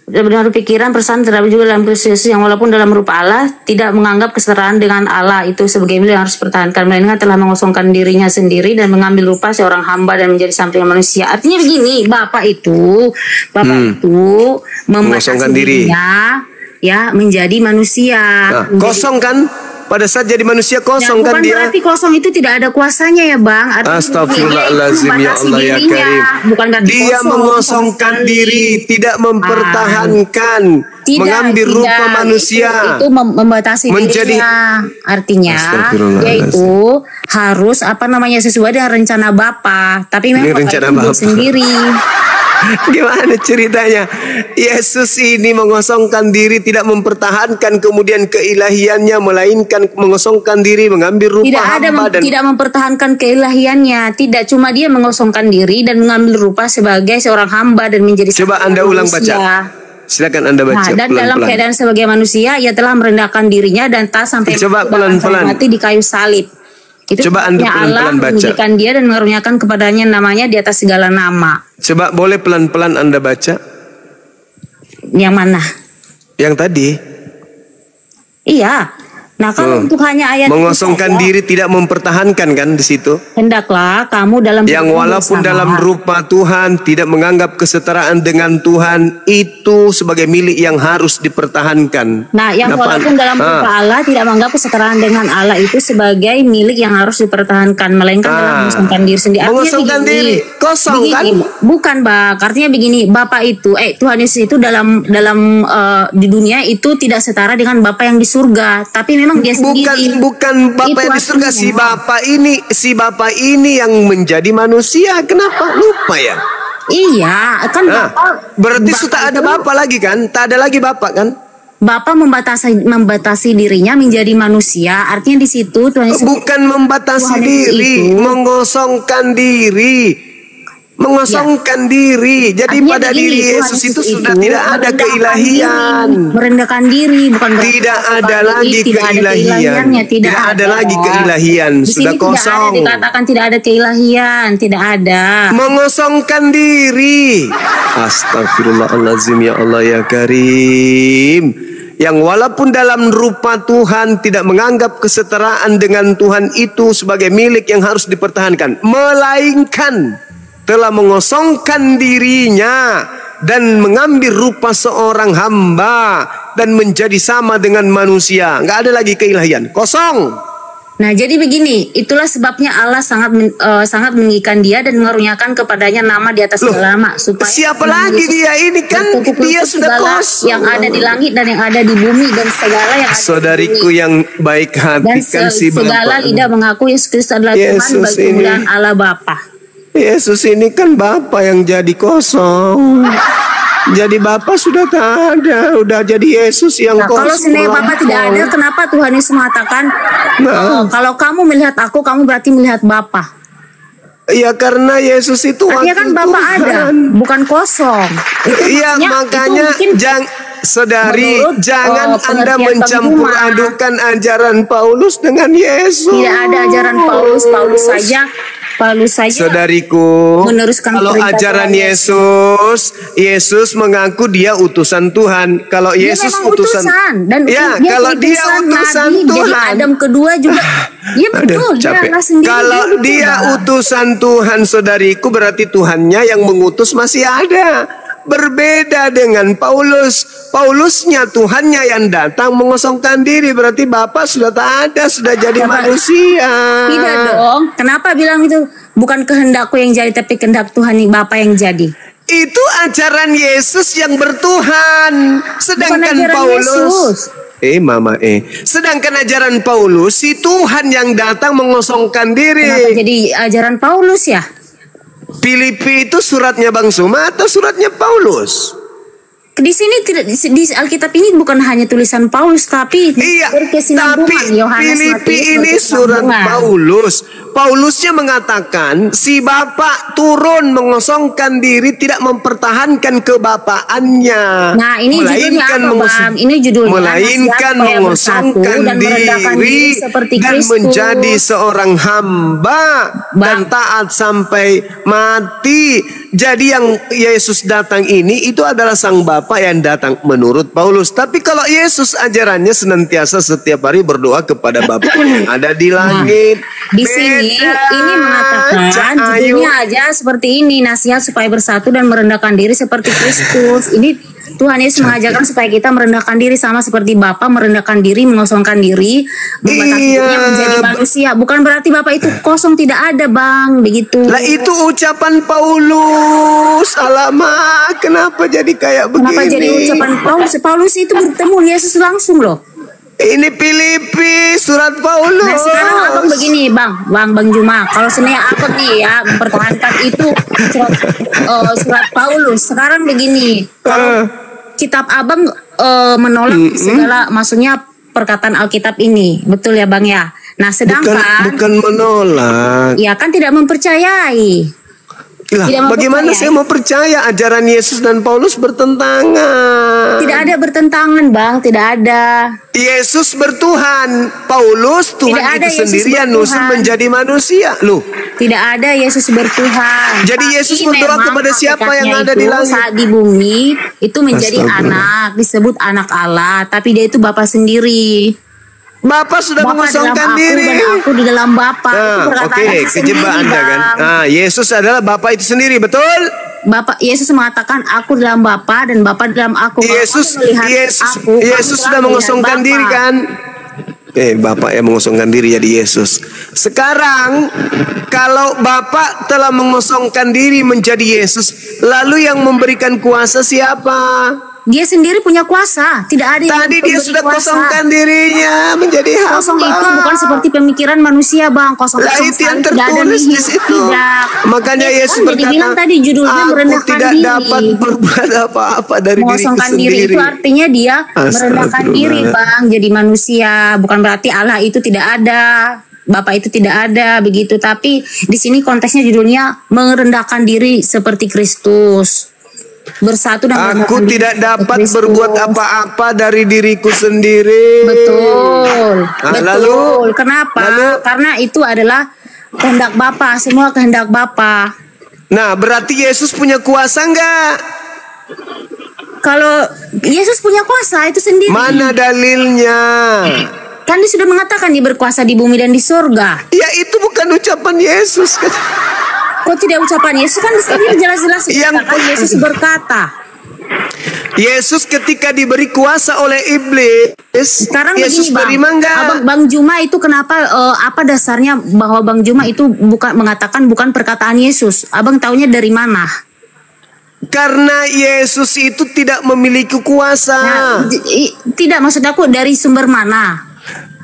B: benar pikiran perasaan terdapat juga dalam Kristus yang walaupun dalam rupa Allah tidak menganggap kesetaraan dengan Allah itu sebagai milik yang harus dipertahankan, melainkan telah mengosongkan dirinya sendiri dan mengambil rupa seorang hamba dan menjadi samping manusia. Artinya begini, Bapak itu
A: mengosongkan dirinya
B: ya menjadi manusia.
A: Nah, kosong kan? Pada saat jadi manusia kosong kan dia.
B: Berarti kosong itu tidak ada kuasanya ya Bang.
A: Astagfirullahaladzim ya Allah ya Karim. Dia mengosongkan diri, tidak mempertahankan, mengambil rupa manusia.
B: Itu membatasi dirinya. Artinya yaitu harus sesuai dengan rencana Bapa. Tapi memang Bapak itu sendiri.
A: Gimana ceritanya? Yesus ini mengosongkan diri, tidak mempertahankan kemudian keilahiannya, melainkan mengosongkan diri, mengambil rupa
B: Tidak ada
A: hamba dan
B: tidak mempertahankan keilahiannya. Tidak, cuma dia mengosongkan diri dan mengambil rupa sebagai seorang hamba dan menjadi
A: coba
B: seorang
A: Anda ulang
B: manusia.
A: baca. Silakan Anda baca
B: Nah, dan dalam
A: pelan-pelan.
B: keadaan sebagai manusia, ia telah merendahkan dirinya dan tak sampai
A: Coba pelan-pelan.
B: mati di kayu salib. Itu
A: Coba Anda
B: sebabnya Allah
A: pelan-pelan baca.
B: meninggikan dia dan mengaruniakan kepadanya namanya di atas segala nama.
A: Coba boleh pelan-pelan Anda baca.
B: Yang mana?
A: Yang tadi.
B: Iya. Nah, kalau untuk hanya ayat itu
A: Mengosongkan
B: saja,
A: diri, tidak mempertahankan kan di situ.
B: hendaklah kamu dalam
A: Yang
B: hidupmu
A: walaupun
B: bersama.
A: dalam rupa Tuhan tidak menganggap kesetaraan dengan Tuhan itu sebagai milik yang harus dipertahankan.
B: Nah, yang
A: Kenapa?
B: walaupun dalam rupa Allah tidak menganggap kesetaraan dengan Allah itu sebagai milik yang harus dipertahankan, melainkan dalam mengosongkan diri sendiri. Artinya
A: Mengosongkan
B: begini,
A: diri, kosong kan?
B: Bukan, Bang. Artinya begini, Bapak itu, Tuhan Yesus itu dalam di dunia itu tidak setara dengan Bapak yang di surga, tapi memang dia sendiri.
A: Bukan Bapak yang di surga, si Bapak ini yang menjadi manusia. Kenapa? Lupa ya?
B: Iya, kan
A: Nah,
B: Bapak
A: berarti
B: Bapak
A: sudah ada
B: itu-
A: Bapak lagi kan? Tak ada lagi Bapak kan?
B: Bapak membatasi dirinya menjadi manusia. Artinya di situ Tuhan Yesus
A: Bukan membatasi
B: Tuhan Yesus
A: diri,
B: itu-
A: mengosongkan diri. Mengosongkan diri. Jadi
B: Artinya
A: pada
B: begini,
A: diri
B: Tuhan
A: Yesus itu
B: Yesus
A: sudah tidak ada
B: merendahkan
A: keilahian.
B: diri, merendahkan diri, bukan berarti
A: Tidak
B: Bapak
A: ada
B: ini
A: lagi
B: tidak ada
A: keilahian.
B: keilahiannya,
A: Tidak ada lagi keilahian,
B: Di
A: sudah
B: sini
A: kosong.
B: Tidak ada dikatakan tidak ada keilahian, tidak ada.
A: Mengosongkan diri. Astagfirullahaladzim, ya Allah ya Karim. Yang walaupun dalam rupa Tuhan tidak menganggap kesetaraan dengan Tuhan itu sebagai milik yang harus dipertahankan, melainkan telah mengosongkan dirinya dan mengambil rupa seorang hamba dan menjadi sama dengan manusia. Nggak ada lagi keilahian, kosong.
B: Nah, jadi begini, itulah sebabnya Allah sangat meninggikan dia dan mengaruniakan kepadanya nama di atas segala nama, supaya
A: Siapa
B: Tuhan
A: lagi
B: Yesus
A: dia ini kan?
B: bertukuk
A: Dia
B: lutut
A: sudah
B: segala
A: kosong.
B: yang ada di langit dan yang ada di bumi dan segala yang ada di
A: Saudariku
B: bumi.
A: yang baik hati
B: Dan
A: kan si
B: segala
A: Bapak.
B: lidah mengaku Yesus Kristus adalah Tuhan
A: Yesus
B: bagi
A: ini.
B: kemuliaan Allah Bapa.
A: Yesus ini kan Bapak yang jadi kosong. Jadi Bapak sudah tak ada, udah jadi Yesus yang
B: Nah,
A: kosong.
B: kalau sebenarnya Bapak tidak ada, kenapa Tuhan Yesus mengatakan, kalau kamu melihat aku, kamu berarti melihat Bapa.
A: Ya karena Yesus itu
B: Artinya
A: wakil
B: kan Bapak
A: Tuhan.
B: ada, bukan kosong.
A: Iya
B: maksudnya,
A: makanya
B: itu mungkin
A: saudari
B: menurut,
A: jangan Anda
B: pengertian
A: mencampur
B: Bang Juma.
A: adukan ajaran Paulus dengan Yesus.
B: Tidak ada ajaran Paulus saja
A: Saudariku,
B: meneruskan
A: kalau
B: perintah
A: ajaran
B: Tuhan
A: Yesus mengaku dia utusan Tuhan. Kalau
B: Dia
A: Yesus
B: memang
A: utusan,
B: dan
A: ya kalau dia utusan
B: Nabi,
A: Tuhan,
B: jadi Adam kedua juga. Iya betul, dia
A: capek.
B: Allah sendiri.
A: Kalau
B: betul,
A: dia
B: Bang.
A: utusan Tuhan, saudariku, berarti Tuhannya yang mengutus masih ada. Berbeda dengan Paulus. Paulusnya Tuhannya yang datang mengosongkan diri. Berarti Bapak sudah tak ada, sudah jadi
B: Bapak-
A: manusia.
B: Tidak dong. Kenapa bilang itu? Bukan kehendakku yang jadi, tapi kehendak Tuhan Bapa yang jadi.
A: Itu ajaran Yesus yang bertuhan. Sedangkan
B: Bukan ajaran
A: Paulus,
B: Yesus.
A: Mama sedangkan ajaran Paulus, si Tuhan yang datang mengosongkan
B: Kenapa
A: diri.
B: jadi ajaran Paulus ya?
A: Filipi itu suratnya Bang Suma atau suratnya Paulus?
B: Di sini tidak di Alkitab ini bukan hanya tulisan Paulus, tapi
A: Iya,
B: berkesinambungan.
A: tapi
B: Yohanes,
A: Filipi
B: Matius,
A: ini surat
B: berkesinambungan.
A: Paulus. Paulusnya mengatakan si Bapak turun mengosongkan diri, tidak mempertahankan kebapaannya.
B: Nah, ini judulnya apa, Bang? Ini judulnya
A: melainkan
B: Nasihat Supaya Bersatu
A: mengosongkan
B: dan merendahkan
A: diri
B: diri seperti
A: dan
B: Kristus.
A: menjadi seorang hamba dan
B: Bang.
A: taat sampai mati. Jadi yang Yesus datang ini itu adalah sang Bapa yang datang menurut Paulus. Tapi kalau Yesus ajarannya senantiasa setiap hari berdoa kepada Bapa yang ada di langit.
B: Di sini ini mengatakan judulnya aja seperti ini, nasihat supaya bersatu dan merendahkan diri seperti Kristus. Ini Tuhan Yesus mengajarkan supaya kita merendahkan diri sama seperti Bapa merendahkan diri, mengosongkan diri, membatasi dirinya menjadi manusia. Bukan berarti Bapak itu kosong, tidak ada, Bang, begitu.
A: Lah itu ucapan Paulus. Alamak, kenapa jadi kayak begini?
B: Kenapa jadi ucapan Paulus? Paulus itu bertemu Yesus langsung loh.
A: Ini Filipi, surat Paulus.
B: Nah sekarang abang begini Bang Juma, kalau sebenarnya abang nih ya mempertahankan itu surat Paulus. Sekarang begini, kalau kitab abang menolak segala, maksudnya perkataan Alkitab ini, betul ya Bang ya? Nah sedangkan
A: bukan menolak.
B: ya kan tidak mempercayai.
A: Lah, bagaimana saya mau percaya ajaran Yesus dan Paulus bertentangan?
B: Tidak ada bertentangan, Bang. Tidak ada.
A: Yesus bertuhan, Paulus Tuhan itu sendiri yang nusul menjadi manusia. Loh,
B: tidak ada Yesus bertuhan.
A: Jadi Yesus berdoa kepada siapa yang ada di langit?
B: Saat di bumi itu menjadi anak, disebut anak Allah, tapi dia itu Bapa sendiri.
A: Bapak sudah mengosongkan diri.
B: Dan aku di dalam Bapa.
A: Nah, oke, kejebak Anda kan. Nah, Yesus adalah Bapa itu sendiri, betul?
B: Bapak Yesus mengatakan aku dalam Bapa dan Bapa dalam aku.
A: Yesus sudah mengosongkan diri kan? Bapak yang mengosongkan diri jadi Yesus. Sekarang kalau Bapak telah mengosongkan diri menjadi Yesus, lalu yang memberikan kuasa siapa?
B: Dia sendiri punya kuasa. Tidak ada yang
A: tadi dia sudah kosongkan dirinya menjadi hamba.
B: Kosong itu bukan seperti pemikiran manusia, Bang. Kosong
A: itu yang tertulis di situ. Makanya Yesus berkata,
B: tadi judulnya merendahkan
A: tidak
B: diri.
A: dapat berbuat apa-apa dari diriku sendiri.
B: Diri itu artinya dia merendahkan diri, Bang. Jadi manusia. Bukan berarti Allah itu tidak ada, Bapak itu tidak ada, begitu. Tapi di sini konteksnya judulnya merendahkan diri seperti Kristus. Bersatu dan
A: aku tidak dapat berbuat apa-apa dari diriku sendiri.
B: Betul. Betul.
A: Lalu,
B: kenapa? Karena itu adalah kehendak Bapa, semua kehendak Bapa.
A: Nah, berarti Yesus punya kuasa enggak?
B: Kalau Yesus punya kuasa itu sendiri.
A: Mana dalilnya?
B: Kan dia sudah mengatakan dia berkuasa di bumi dan di surga.
A: Ya itu bukan ucapan Yesus kan?
B: Kok tidak ucapan Yesus? Kan di sini jelas-jelas dikatakan Yesus berkata.
A: Yesus ketika diberi kuasa oleh iblis,
B: sekarang
A: Yesus
B: begini,
A: terima enggak?
B: Bang Juma itu kenapa? Apa dasarnya bahwa Bang Juma itu mengatakan bukan perkataan Yesus? Abang taunya dari mana?
A: Karena Yesus itu tidak memiliki kuasa.
B: Tidak, maksud aku dari sumber mana?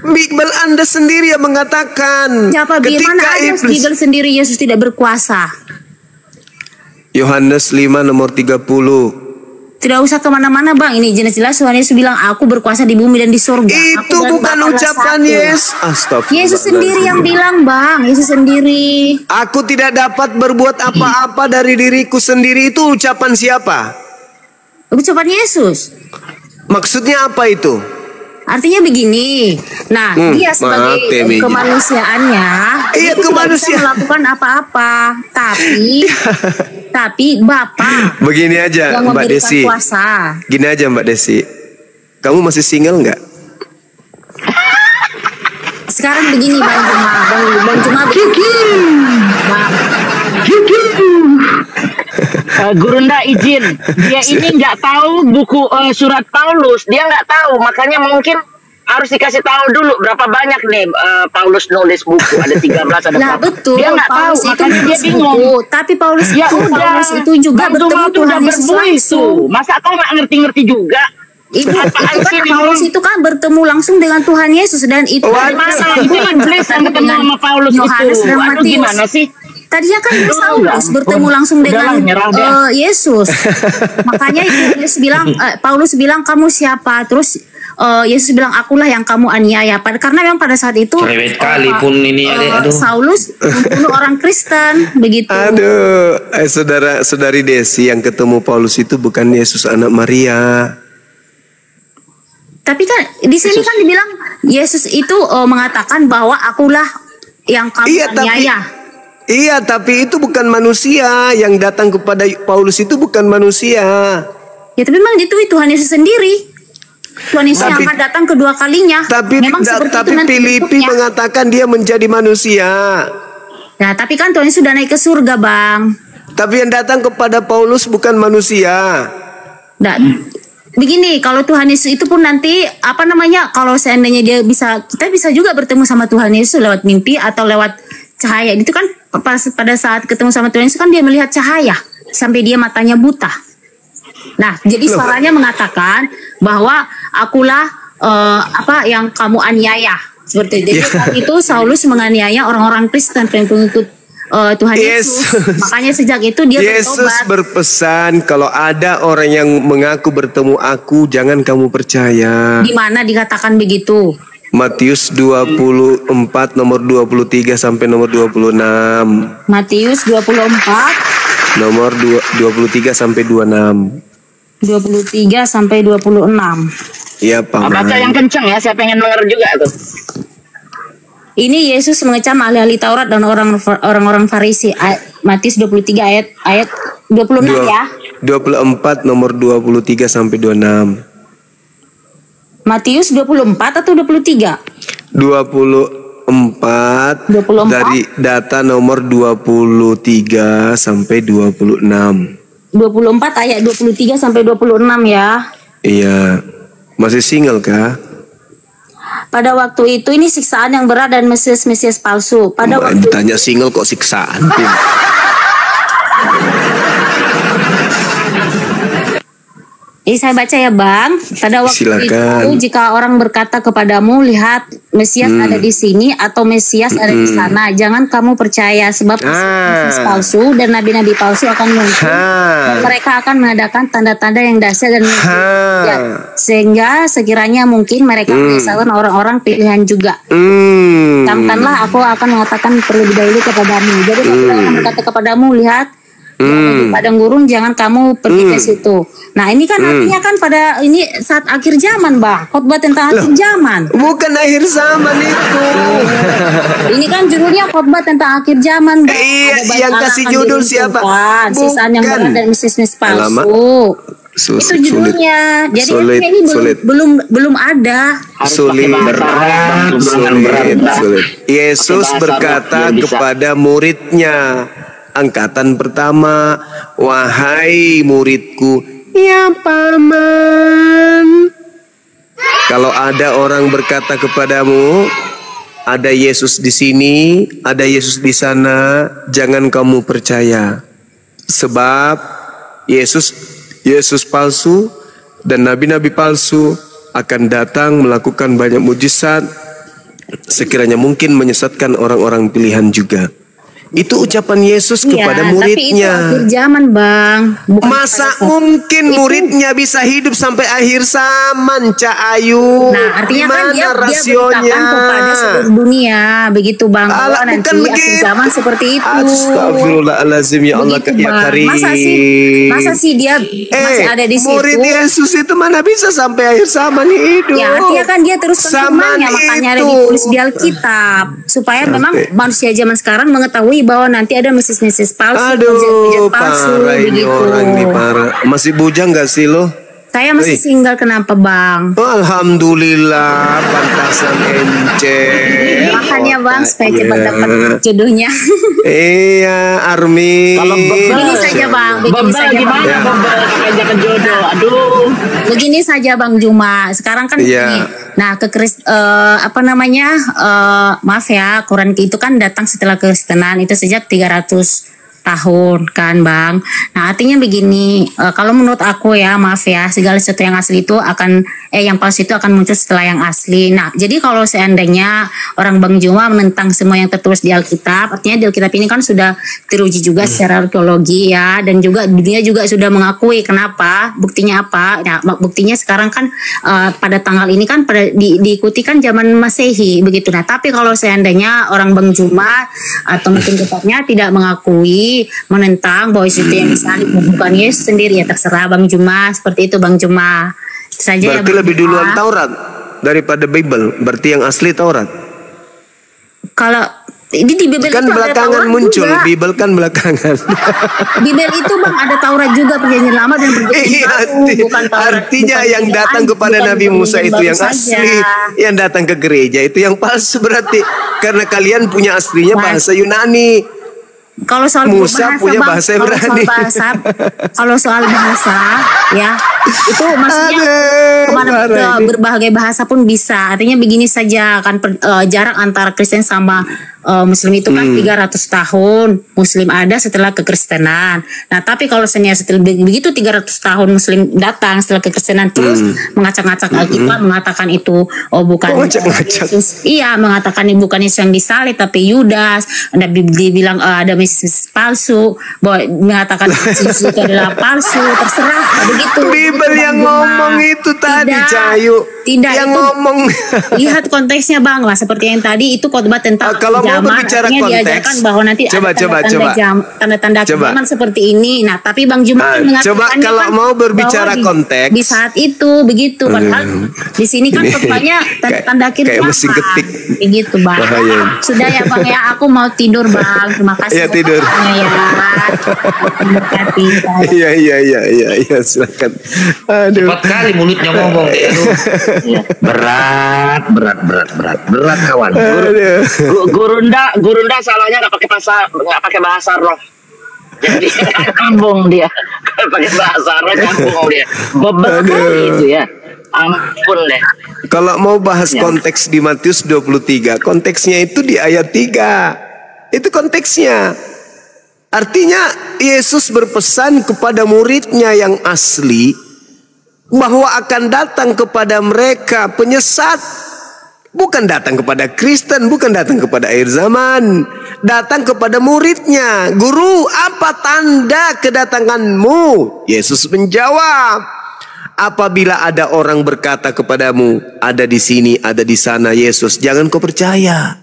A: Bible Anda sendiri yang mengatakan.
B: Siapa
A: ketika
B: Bible sendiri Yesus tidak berkuasa?
A: Yohanes 5 nomor 30.
B: Tidak usah kemana-mana Bang. Ini jelas-jelas Tuhan Yesus bilang aku berkuasa di bumi dan di surga.
A: Itu bukan ucapan Yesus. Astagfirullah.
B: Yesus sendiri yang bilang Bang. Yesus sendiri.
A: Aku tidak dapat berbuat apa-apa dari diriku sendiri. Itu ucapan siapa?
B: Ucapan Yesus.
A: Maksudnya apa itu?
B: Artinya begini. Nah, dia sebagai kemanusiaannya itu tidak bisa melakukan apa-apa. Tapi Bapa
A: begini aja
B: yang
A: Mbak Desi.
B: Kuasa.
A: Gini aja Mbak Desi. Kamu masih single nggak?
B: Sekarang begini Bang Juma begini.
D: Gurunda izin, dia ini nggak tahu buku surat Paulus, dia nggak tahu, makanya mungkin harus dikasih tahu dulu berapa banyak nih Paulus nulis buku, ada 13 ada.
B: Nah betul,
D: dia nggak tahu, makanya dia bingung.
B: Tapi Paulus
D: ya
B: Paulus itu juga bertemu Tuhan Yesus langsung.
D: Masa kau nggak ngerti-ngerti juga?
B: Paulus itu kan bertemu langsung dengan Tuhan Yesus dan itu
D: mana itu iblis yang ketemu sama Paulus
B: Yohanes
D: itu.
B: Dan Matius.
D: Gimana sih?
B: Tadinya kan Saulus bertemu langsung dengan Yesus. Makanya Yesus bilang, Paulus bilang kamu siapa? Terus Yesus bilang akulah yang kamu aniaya. Karena memang pada saat itu Saulus membunuh orang Kristen begitu.
A: Aduh, saudari Desi yang ketemu Paulus itu bukan Yesus anak Maria.
B: Tapi kan di sini kan dibilang Yesus itu mengatakan bahwa akulah yang kamu aniaya.
A: Iya, tapi itu bukan manusia yang datang kepada Paulus itu bukan manusia.
B: Ya, tapi memang itu Tuhan Yesus sendiri. Tuhan Yesus yang akan datang kedua kalinya.
A: Tapi Filipi mengatakan dia menjadi manusia.
B: Nah, tapi kan Tuhan Yesus sudah naik ke surga, Bang.
A: Tapi yang datang kepada Paulus bukan manusia.
B: Nah, begini, kalau Tuhan Yesus itu pun nanti kalau seandainya kita bisa juga bertemu sama Tuhan Yesus lewat mimpi atau lewat cahaya. Itu kan pada saat ketemu sama Tuhan Yesus kan dia melihat cahaya sampai dia matanya buta. Nah, jadi suaranya mengatakan bahwa akulah apa yang kamu aniaya seperti itu. Jadi saat itu Saulus menganiaya orang-orang Kristen pengikut Tuhan Yesus. Makanya sejak itu dia
A: Yesus
B: bertobat.
A: berpesan kalau ada orang yang mengaku bertemu aku, jangan kamu percaya.
B: Di mana dikatakan begitu?
A: Matius 24 nomor 23 sampai nomor 26.
B: Matius 24
A: Nomor 23 sampai 26.
B: 23 sampai 26.
A: Iya, Pak.
D: Baca yang kencang ya, saya pengen denger juga tuh.
B: Ini Yesus mengecam ahli-ahli Taurat dan orang-orang Farisi. Matius 23 ayat 26 ya.
A: 24 nomor 23 sampai 26.
B: Matius 24 atau 23?
A: 24
B: 24.
A: dari data nomor 23 sampai 26.
B: 24 ayat 23 sampai 26 ya.
A: Iya. Masih single kah?
B: Pada waktu itu ini siksaan yang berat dan Mesias palsu. Pada waktu
A: Ditanya single kok siksaan.
B: Ini saya baca ya Bang. Pada waktu
A: Silakan.
B: itu jika orang berkata kepadamu, lihat Mesias ada di sini atau Mesias ada di sana, jangan kamu percaya sebab Mesias palsu dan nabi-nabi palsu akan muncul. Dan mereka akan mengadakan tanda-tanda yang dahsyat dan mengejutkan. Sehingga sekiranya mungkin mereka menyesatkan orang-orang pilihan juga. Camkanlah aku akan mengatakan terlebih dahulu kepadamu. Jadi kalau orang berkata kepadamu, lihat di padang gurun, jangan kamu pergi ke situ. Nah ini kan artinya kan pada ini saat akhir zaman Bang, khotbah tentang akhir zaman.
A: Bukan akhir zaman itu.
B: Ini kan judulnya khotbah tentang akhir zaman Bang.
A: Iya,
B: Ada
A: yang
B: banyak
A: kasih
B: akan
A: judul
B: diruntuhkan,
A: siapa?
B: sisaan yang
A: Bukan.
B: berat dan Mesias palsu.
A: Alamak.
B: Itu judulnya. Jadi
A: Sulit,
B: ini
A: sulit.
B: belum ada.
A: Sulit,
D: berat,
A: sulit. Yesus berkata kepada muridnya, angkatan pertama, wahai muridku, ya paman. Kalau ada orang berkata kepadamu, ada Yesus di sini, ada Yesus di sana, jangan kamu percaya. Sebab Yesus palsu dan nabi-nabi palsu akan datang melakukan banyak mujizat, sekiranya mungkin menyesatkan orang-orang pilihan juga. Itu ucapan Yesus kepada
B: Tapi itu
A: muridnya.
B: akhir zaman Bang. Bukan
A: Masa
B: pada saat-
A: mungkin muridnya bisa hidup sampai akhir zaman, Cak Ayu?
B: Nah, artinya kan dia
A: rasionya?
B: beritakan kepada seluruh dunia, begitu Bang. Bahwa
A: Alah,
B: nanti
A: bukan
B: akhir
A: begitu.
B: zaman seperti itu.
A: Astagfirullahaladzim, ya Allah,
B: Begitu,
A: ya
B: Bang.
A: Karim.
B: Masa sih dia masih ada di situ?
A: Murid Yesus itu mana bisa sampai akhir zaman hidup?
B: Ya artinya kan dia terus
A: Zaman
B: firmannya, makanya ada
A: itu.
B: ditulis di Alkitab supaya memang manusia zaman sekarang mengetahui bahwa nanti ada Mesias palsu,
A: Aduh,
B: mujizat palsu,
A: parah ini
B: begitu.
A: orang nih, parah. Masih bujang gak sih lo?
B: Saya masih single, kenapa Bang?
A: Oh, alhamdulillah, pantasan encer.
B: Makanya Bang supaya
A: Iya.
B: cepat dapat jodohnya.
A: Iya, Army.
D: Kalau bebel
B: Begini saja Bang, begini
D: Bebel
B: saja Bang.
D: gimana bebel pakai jaket jodoh? Aduh.
B: Begini saja Bang Juma. Sekarang kan
A: Iya.
B: begini. Nah, maaf ya, Quran itu kan datang setelah kekristenan itu sejak 300 tahun kan Bang. Nah artinya begini, kalau menurut aku ya, maaf ya, segala sesuatu yang asli itu yang palsu itu akan muncul setelah yang asli. Nah jadi kalau seandainya orang Bang Juma menentang semua yang tertulis di Alkitab, artinya di Alkitab ini kan sudah teruji juga secara arkeologi ya, dan juga dunia juga sudah mengakui. Kenapa? Buktinya apa? Nah buktinya sekarang kan pada tanggal ini kan diikuti kan zaman Masehi begitu. Nah tapi kalau seandainya orang Bang Juma atau mungkin tepatnya tidak mengakui, menentang bahwa itu yang disalib bukan Yesus sendiri, ya terserah Bang Juma, seperti itu Bang Juma saja.
A: Berarti
B: ya,
A: lebih
B: Juma.
A: duluan Taurat daripada Bible. Berarti yang asli Taurat.
B: Kalau di Bible
A: Kan
B: itu ada
A: belakangan
B: Taurat
A: muncul,
B: juga.
A: Bible kan belakangan.
B: Bible itu Bang ada Taurat juga, perjanjian lama dan perjanjian
A: Iya,
B: baru, bukan Taurat.
A: artinya
B: bukan
A: yang datang
B: Quran,
A: kepada
B: bukan
A: Nabi Musa
B: perjanjian
A: itu
B: baru
A: yang
B: saja.
A: asli, yang datang ke gereja itu yang palsu berarti. Karena kalian punya aslinya bahasa Yunani.
B: Kalau soal
A: Musa
B: bahasa,
A: punya
B: Bang,
A: bahasa
B: kalau soal
A: Ibrani.
B: bahasa, kalau soal bahasa ya Itu maksudnya berbagai bahasa pun bisa. Artinya begini saja kan, jarak antara Kristen sama Muslim itu kan 300 tahun. Muslim ada setelah kekristenan. Nah, tapi kalau setelah begitu 300 tahun Muslim datang setelah kekristenan terus mengacak-ngacak Alkitab, mengatakan itu bukan Yesus. Iya, mengatakan ini bukan Yesus yang disalib tapi Yudas. Ada dibilang ada Mesias palsu, bahwa mengatakan Yesus itu adalah palsu, terserah begitu.
A: Bibel yang ngomong itu tadi, Cahayu.
B: Tidak,
A: yang
B: itu
A: ngomong.
B: Lihat konteksnya Bang lah, seperti yang tadi itu khotbah tentang
A: kalau mau berbicara konteks,
B: diajarkan bahwa nanti ada tanda-tanda zaman seperti ini. Nah, tapi Bang Juma
A: coba kalau mau berbicara konteks
B: di saat itu begitu, padahal di sini kan khotbahnya tanda-tanda akhir
A: kayak mesin ketik.
B: Begitu Bang. Sudah ya Bang ya, aku mau tidur Bang. Terima kasih.
A: Ya tidur. Iya, silakan. Aduh.
E: Cepat kali mulutnya ngomong. Berat kawan.
D: Gurunda salahnya nggak pakai bahasa roh. Jadi kampung dia, pakai bahasa roh kampung dia. Beberapa itu ya. Ampun deh.
A: Kalau mau bahas konteks di Matius 23, konteksnya itu di ayat 3. Itu konteksnya. Artinya Yesus berpesan kepada muridnya yang asli bahwa akan datang kepada mereka penyesat. Bukan datang kepada Kristen, bukan datang kepada akhir zaman. Datang kepada muridnya. Guru, apa tanda kedatanganmu? Yesus menjawab, apabila ada orang berkata kepadamu, ada di sini, ada di sana Yesus, jangan kau percaya.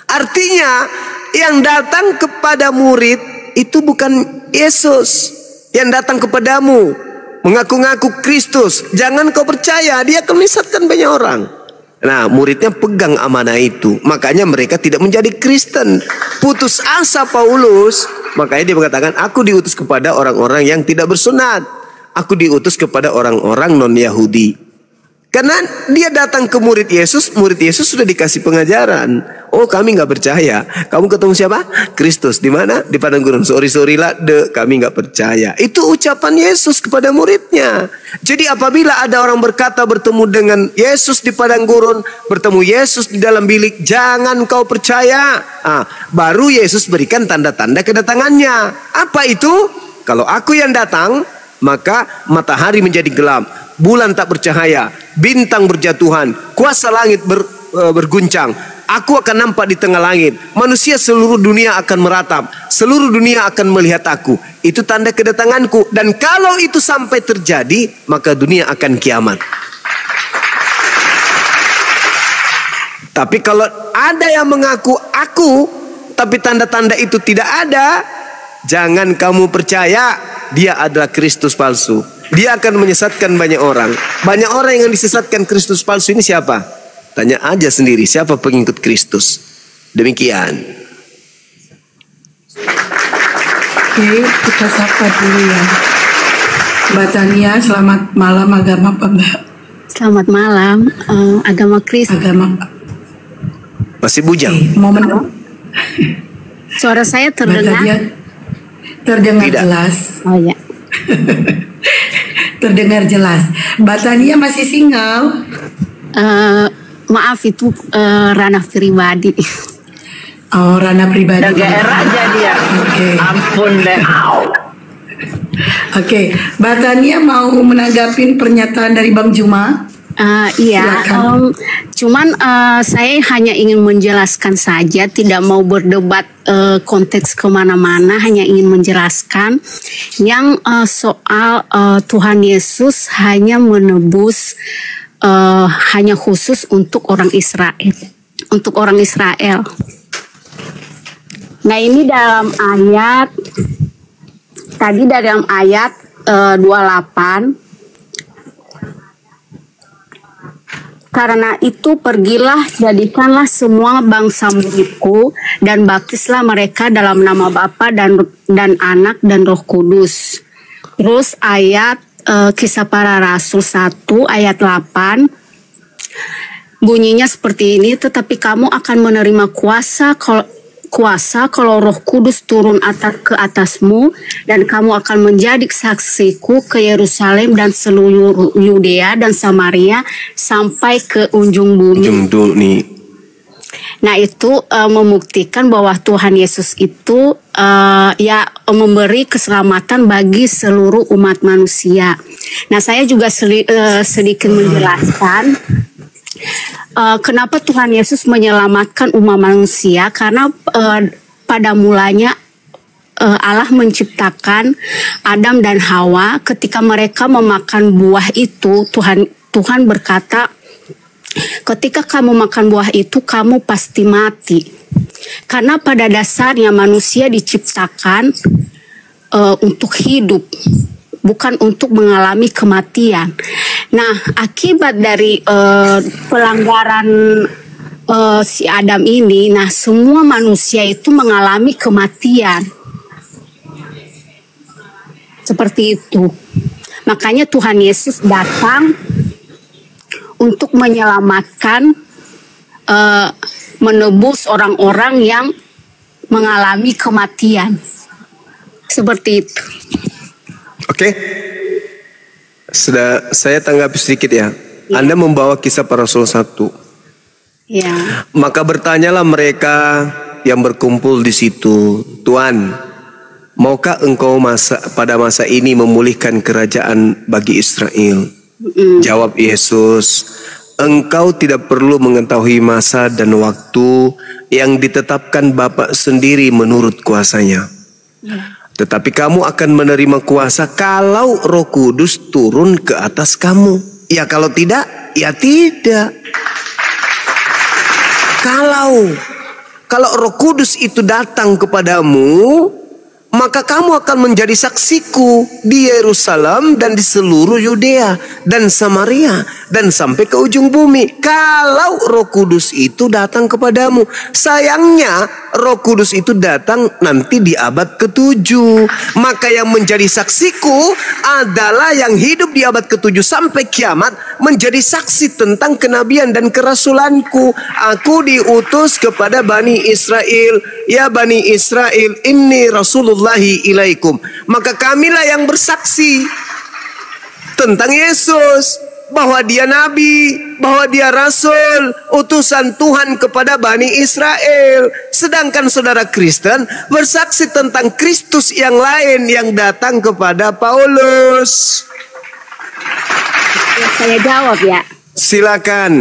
A: Artinya yang datang kepada murid itu bukan Yesus. Yang datang kepadamu mengaku-ngaku Kristus, jangan kau percaya, dia akan menyesatkan banyak orang. Nah, muridnya pegang amanah itu, makanya mereka tidak menjadi Kristen. Putus asa Paulus, makanya dia mengatakan, aku diutus kepada orang-orang yang tidak bersunat, aku diutus kepada orang-orang non-Yahudi. Karena dia datang ke murid Yesus sudah dikasih pengajaran. Oh, kami nggak percaya. Kamu ketemu siapa? Kristus. Di mana? Di padang gurun. Sorry lah, kami nggak percaya. Itu ucapan Yesus kepada muridnya. Jadi apabila ada orang berkata bertemu dengan Yesus di padang gurun, bertemu Yesus di dalam bilik, jangan kau percaya. Baru Yesus berikan tanda-tanda kedatangannya. Apa itu? Kalau aku yang datang, maka matahari menjadi gelap, bulan tak bercahaya, bintang berjatuhan, kuasa langit berguncang. Aku akan nampak di tengah langit. Manusia seluruh dunia akan meratap. Seluruh dunia akan melihat aku. Itu tanda kedatanganku. Dan kalau itu sampai terjadi, maka dunia akan kiamat. Tapi kalau ada yang mengaku aku, tapi tanda-tanda itu tidak ada, jangan kamu percaya. Dia adalah Kristus palsu. Dia akan menyesatkan banyak orang. Banyak orang yang disesatkan Kristus palsu ini siapa? Tanya aja sendiri, siapa pengikut Kristus? Demikian.
C: Oke, kita sapa dulu ya. Mbak Tania, selamat malam. Agama apa Mbak?
B: Selamat malam. Agama Kristus.
C: Agama
A: masih bujang.
C: Momen.
B: Suara saya terdengar?
C: Terdengar
A: tidak
C: jelas.
B: Oh ya.
C: Terdengar jelas. Mbak Tania masih single?
B: Maaf, itu ranah pribadi.
C: Oh, ranah pribadi.
D: GR aja dia.
C: Oke.
D: Ampun deh.
C: Oke, Mbak Tania mau menanggapi pernyataan dari Bang Juma?
B: Iya, cuman saya hanya ingin menjelaskan saja, tidak mau berdebat konteks kemana-mana, hanya ingin menjelaskan yang soal Tuhan Yesus hanya menebus hanya khusus untuk orang Israel, untuk orang Israel. Nah, ini dalam ayat tadi, dalam ayat 28. Karena itu pergilah, jadikanlah semua bangsa muridku, dan baptislah mereka dalam nama Bapa dan Anak dan Roh Kudus. Terus ayat Kisah Para Rasul 1 ayat 8 bunyinya seperti ini, tetapi kamu akan menerima kuasa
F: kuasa kalau Roh Kudus turun ke atasmu, dan kamu akan menjadi saksiku ke Yerusalem dan seluruh Yudea dan Samaria sampai ke ujung bumi. Nah, itu membuktikan bahwa Tuhan Yesus itu memberi keselamatan bagi seluruh umat manusia. Nah, saya juga sedikit menjelaskan kenapa Tuhan Yesus menyelamatkan umat manusia, karena pada mulanya Allah menciptakan Adam dan Hawa. Ketika mereka memakan buah itu, Tuhan berkata, ketika kamu makan buah itu, kamu pasti mati. Karena pada dasarnya manusia diciptakan untuk hidup, bukan untuk mengalami kematian. Nah, akibat dari pelanggaran si Adam ini, nah semua manusia itu mengalami kematian. Seperti itu. Makanya Tuhan Yesus datang untuk menyelamatkan, menebus orang-orang yang mengalami kematian. Seperti itu.
A: Oke. Sudah saya tanggapi sedikit ya. Anda membawa Kisah Para Rasul 1.
F: Ya.
A: Maka bertanyalah mereka yang berkumpul di situ, Tuhan, maukah engkau pada masa ini memulihkan kerajaan bagi Israel? Jawab Yesus, engkau tidak perlu mengetahui masa dan waktu yang ditetapkan Bapa sendiri menurut kuasanya. Tetapi kamu akan menerima kuasa kalau Roh Kudus turun ke atas kamu. Ya kalau tidak, ya tidak. Kalau Roh Kudus itu datang kepadamu, maka kamu akan menjadi saksiku di Yerusalem dan di seluruh Yudea dan Samaria dan sampai ke ujung bumi. Kalau Roh Kudus itu datang kepadamu. Sayangnya Roh Kudus itu datang nanti di abad ke-7. Maka yang menjadi saksiku adalah yang hidup di abad ke-7 sampai kiamat, menjadi saksi tentang kenabian dan kerasulanku. Aku diutus kepada Bani Israel. Ya Bani Israel, inni Rasulullahi ilaikum. Maka kamilah yang bersaksi tentang Yesus, bahwa dia nabi, bahwa dia rasul, utusan Tuhan kepada Bani Israel. Sedangkan saudara Kristen bersaksi tentang Kristus yang lain yang datang kepada Paulus.
F: Saya jawab ya.
A: Silakan.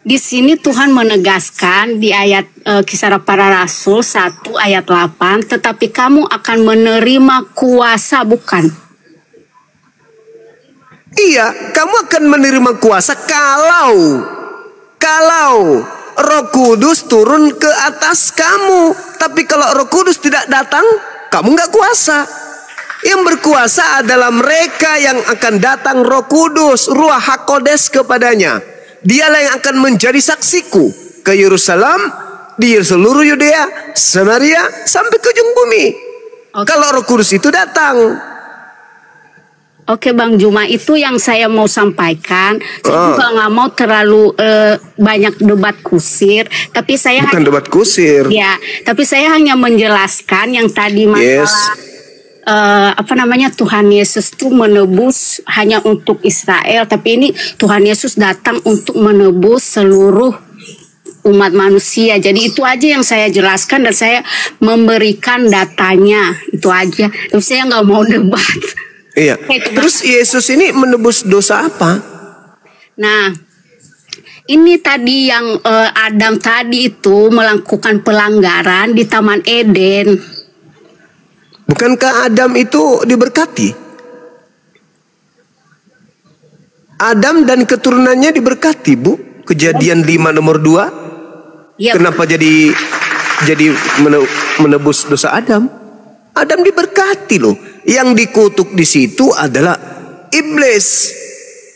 F: Di sini Tuhan menegaskan di ayat Kisah Para Rasul 1 ayat 8, tetapi kamu akan menerima kuasa, bukan?
A: Iya, kamu akan menerima kuasa kalau Roh Kudus turun ke atas kamu. Tapi kalau Roh Kudus tidak datang, kamu nggak kuasa. Yang berkuasa adalah mereka yang akan datang Roh Kudus, Ruach HaKodes kepadanya. Dialah yang akan menjadi saksiku ke Yerusalem, di seluruh Yudea, Samaria, sampai ke ujung bumi. Kalau Roh Kudus itu datang.
F: Oke Bang Juma, itu yang saya mau sampaikan. Saya juga nggak mau terlalu banyak debat kusir, tapi saya
A: bukan debat kusir.
F: Ya, tapi saya hanya menjelaskan yang tadi masalah Tuhan Yesus itu menebus hanya untuk Israel, tapi ini Tuhan Yesus datang untuk menebus seluruh umat manusia. Jadi itu aja yang saya jelaskan dan saya memberikan datanya, itu aja. Tapi saya nggak mau debat.
A: Iya. Terus Yesus ini menebus dosa apa?
F: Nah, ini tadi yang Adam tadi itu melakukan pelanggaran di Taman Eden.
A: Bukankah Adam itu diberkati? Adam dan keturunannya diberkati, Bu. Kejadian 5 nomor 2. Ya, kenapa jadi menebus dosa Adam? Adam diberkati loh. Yang dikutuk di situ adalah iblis.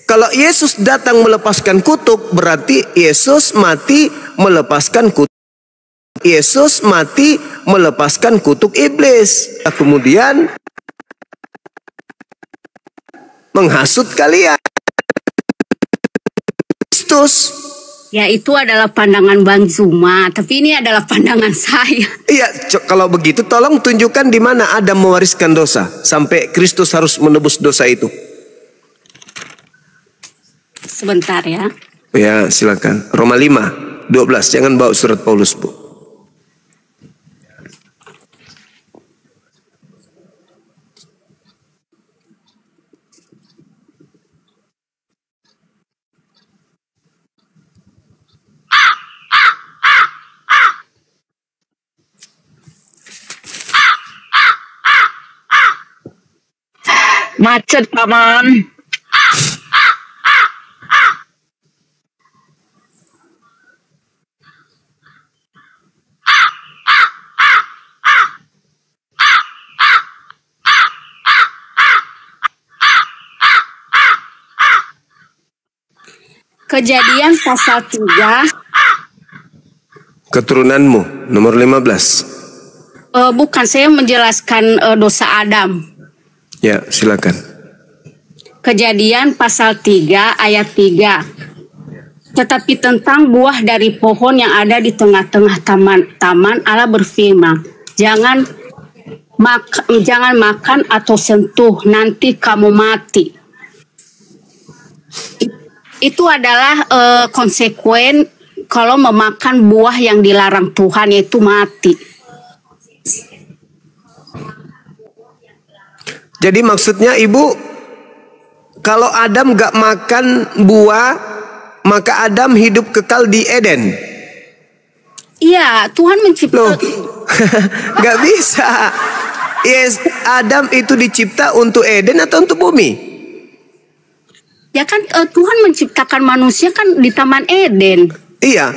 A: Kalau Yesus datang melepaskan kutuk, berarti Yesus mati melepaskan kutuk. Yesus mati melepaskan kutuk iblis. Kemudian menghasut kalian. Kristus
F: Ya, itu adalah pandangan Bang Zuma, tapi ini adalah pandangan saya.
A: Iya, kalau begitu tolong tunjukkan di mana Adam mewariskan dosa sampai Kristus harus menebus dosa itu.
F: Sebentar ya.
A: Ya, silakan. Roma 5:12. Jangan bawa surat Paulus, Bu.
D: Macet, Paman.
F: Kejadian pasal 3.
A: Keturunanmu nomor 15.
F: Bukan, saya menjelaskan dosa Adam.
A: Ya, silakan.
F: Kejadian pasal 3 ayat 3. Tetapi tentang buah dari pohon yang ada di tengah-tengah taman, Allah berfirman, jangan makan atau sentuh, nanti kamu mati. Itu adalah konsekuen kalau memakan buah yang dilarang Tuhan, yaitu mati.
A: Jadi maksudnya Ibu, kalau Adam gak makan buah, maka Adam hidup kekal di Eden.
F: Iya, Tuhan
A: Loh,
F: menciptakan.
A: gak bisa. Yes, Adam itu dicipta untuk Eden atau untuk bumi?
F: Ya kan Tuhan menciptakan manusia kan di Taman Eden.
A: Iya.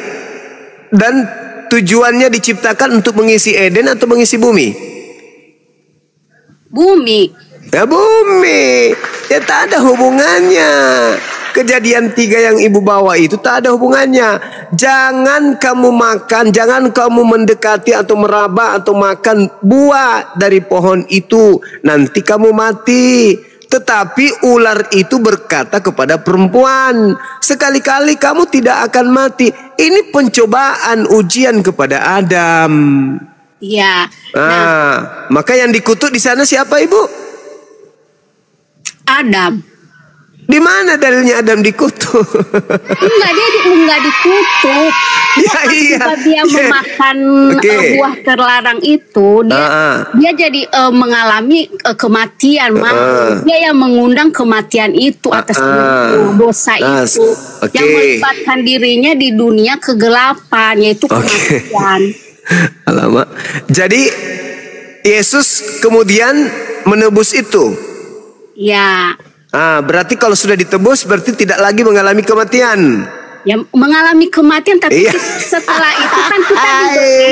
A: Dan tujuannya diciptakan untuk mengisi Eden atau mengisi bumi?
F: Bumi.
A: Ya bumi. Ya tak ada hubungannya. Kejadian 3 yang Ibu bawa itu tak ada hubungannya. Jangan kamu makan, jangan kamu mendekati atau meraba atau makan buah dari pohon itu, nanti kamu mati. Tetapi ular itu berkata kepada perempuan, sekali-kali kamu tidak akan mati. Ini pencobaan ujian kepada Adam.
F: Iya.
A: Maka yang dikutuk di sana siapa, Ibu?
F: Adam.
A: Di mana dalilnya Adam dikutuk?
F: Enggak dikutuk.
A: Ya, iya.
F: Ketika dia memakan buah terlarang itu, dia jadi mengalami kematian. Dia yang mengundang kematian itu atas dosa itu, yang melibatkan dirinya di dunia kegelapan, yaitu kematian.
A: Alamak. Jadi Yesus kemudian menebus itu.
F: Ya.
A: Berarti kalau sudah ditebus berarti tidak lagi mengalami kematian.
F: Ya, mengalami kematian, tapi setelah itu kan kita diberi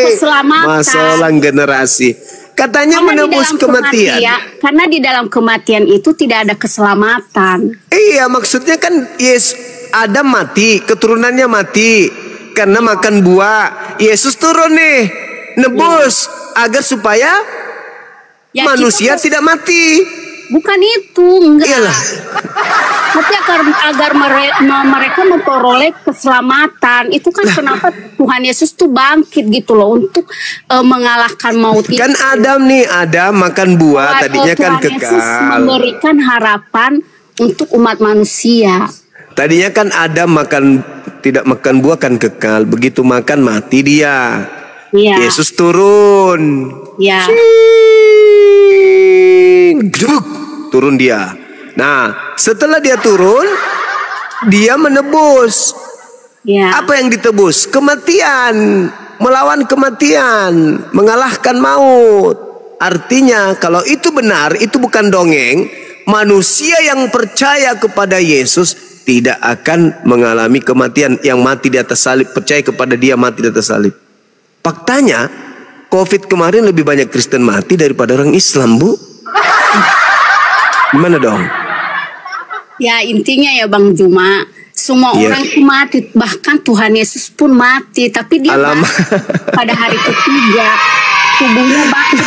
F: keselamatan.
A: Masalah generasi. Katanya karena menebus kematian.
F: Karena di dalam kematian itu tidak ada keselamatan.
A: Iya, maksudnya kan Adam mati, keturunannya mati karena makan buah. Yesus turun nih, nebus agar supaya manusia tidak mati.
F: Bukan itu, enggak.
A: Iyalah.
F: Tapi agar mereka memperoleh keselamatan. Itu kan kenapa Tuhan Yesus tuh bangkit gitu loh, untuk mengalahkan maut itu.
A: Kan Adam makan buah, tadinya kan
F: Tuhan
A: kekal.
F: Yesus memberikan harapan untuk umat manusia.
A: Tadinya kan Adam tidak makan buah kan kekal. Begitu makan mati dia.
F: Ya.
A: Yesus turun.
F: Ya.
A: Turun dia. Nah, setelah dia turun, dia menebus.
F: Ya.
A: Apa yang ditebus? Kematian, melawan kematian, mengalahkan maut. Artinya, kalau itu benar, itu bukan dongeng. Manusia yang percaya kepada Yesus tidak akan mengalami kematian. Yang mati di atas salib, percaya kepada Dia mati di atas salib. Faktanya, COVID kemarin lebih banyak Kristen mati daripada orang Islam, Bu. Gimana dong?
F: Ya, intinya ya Bang Juma, semua orang itu mati, bahkan Tuhan Yesus pun mati, tapi dia mati pada hari ketiga. tubuhnya mati.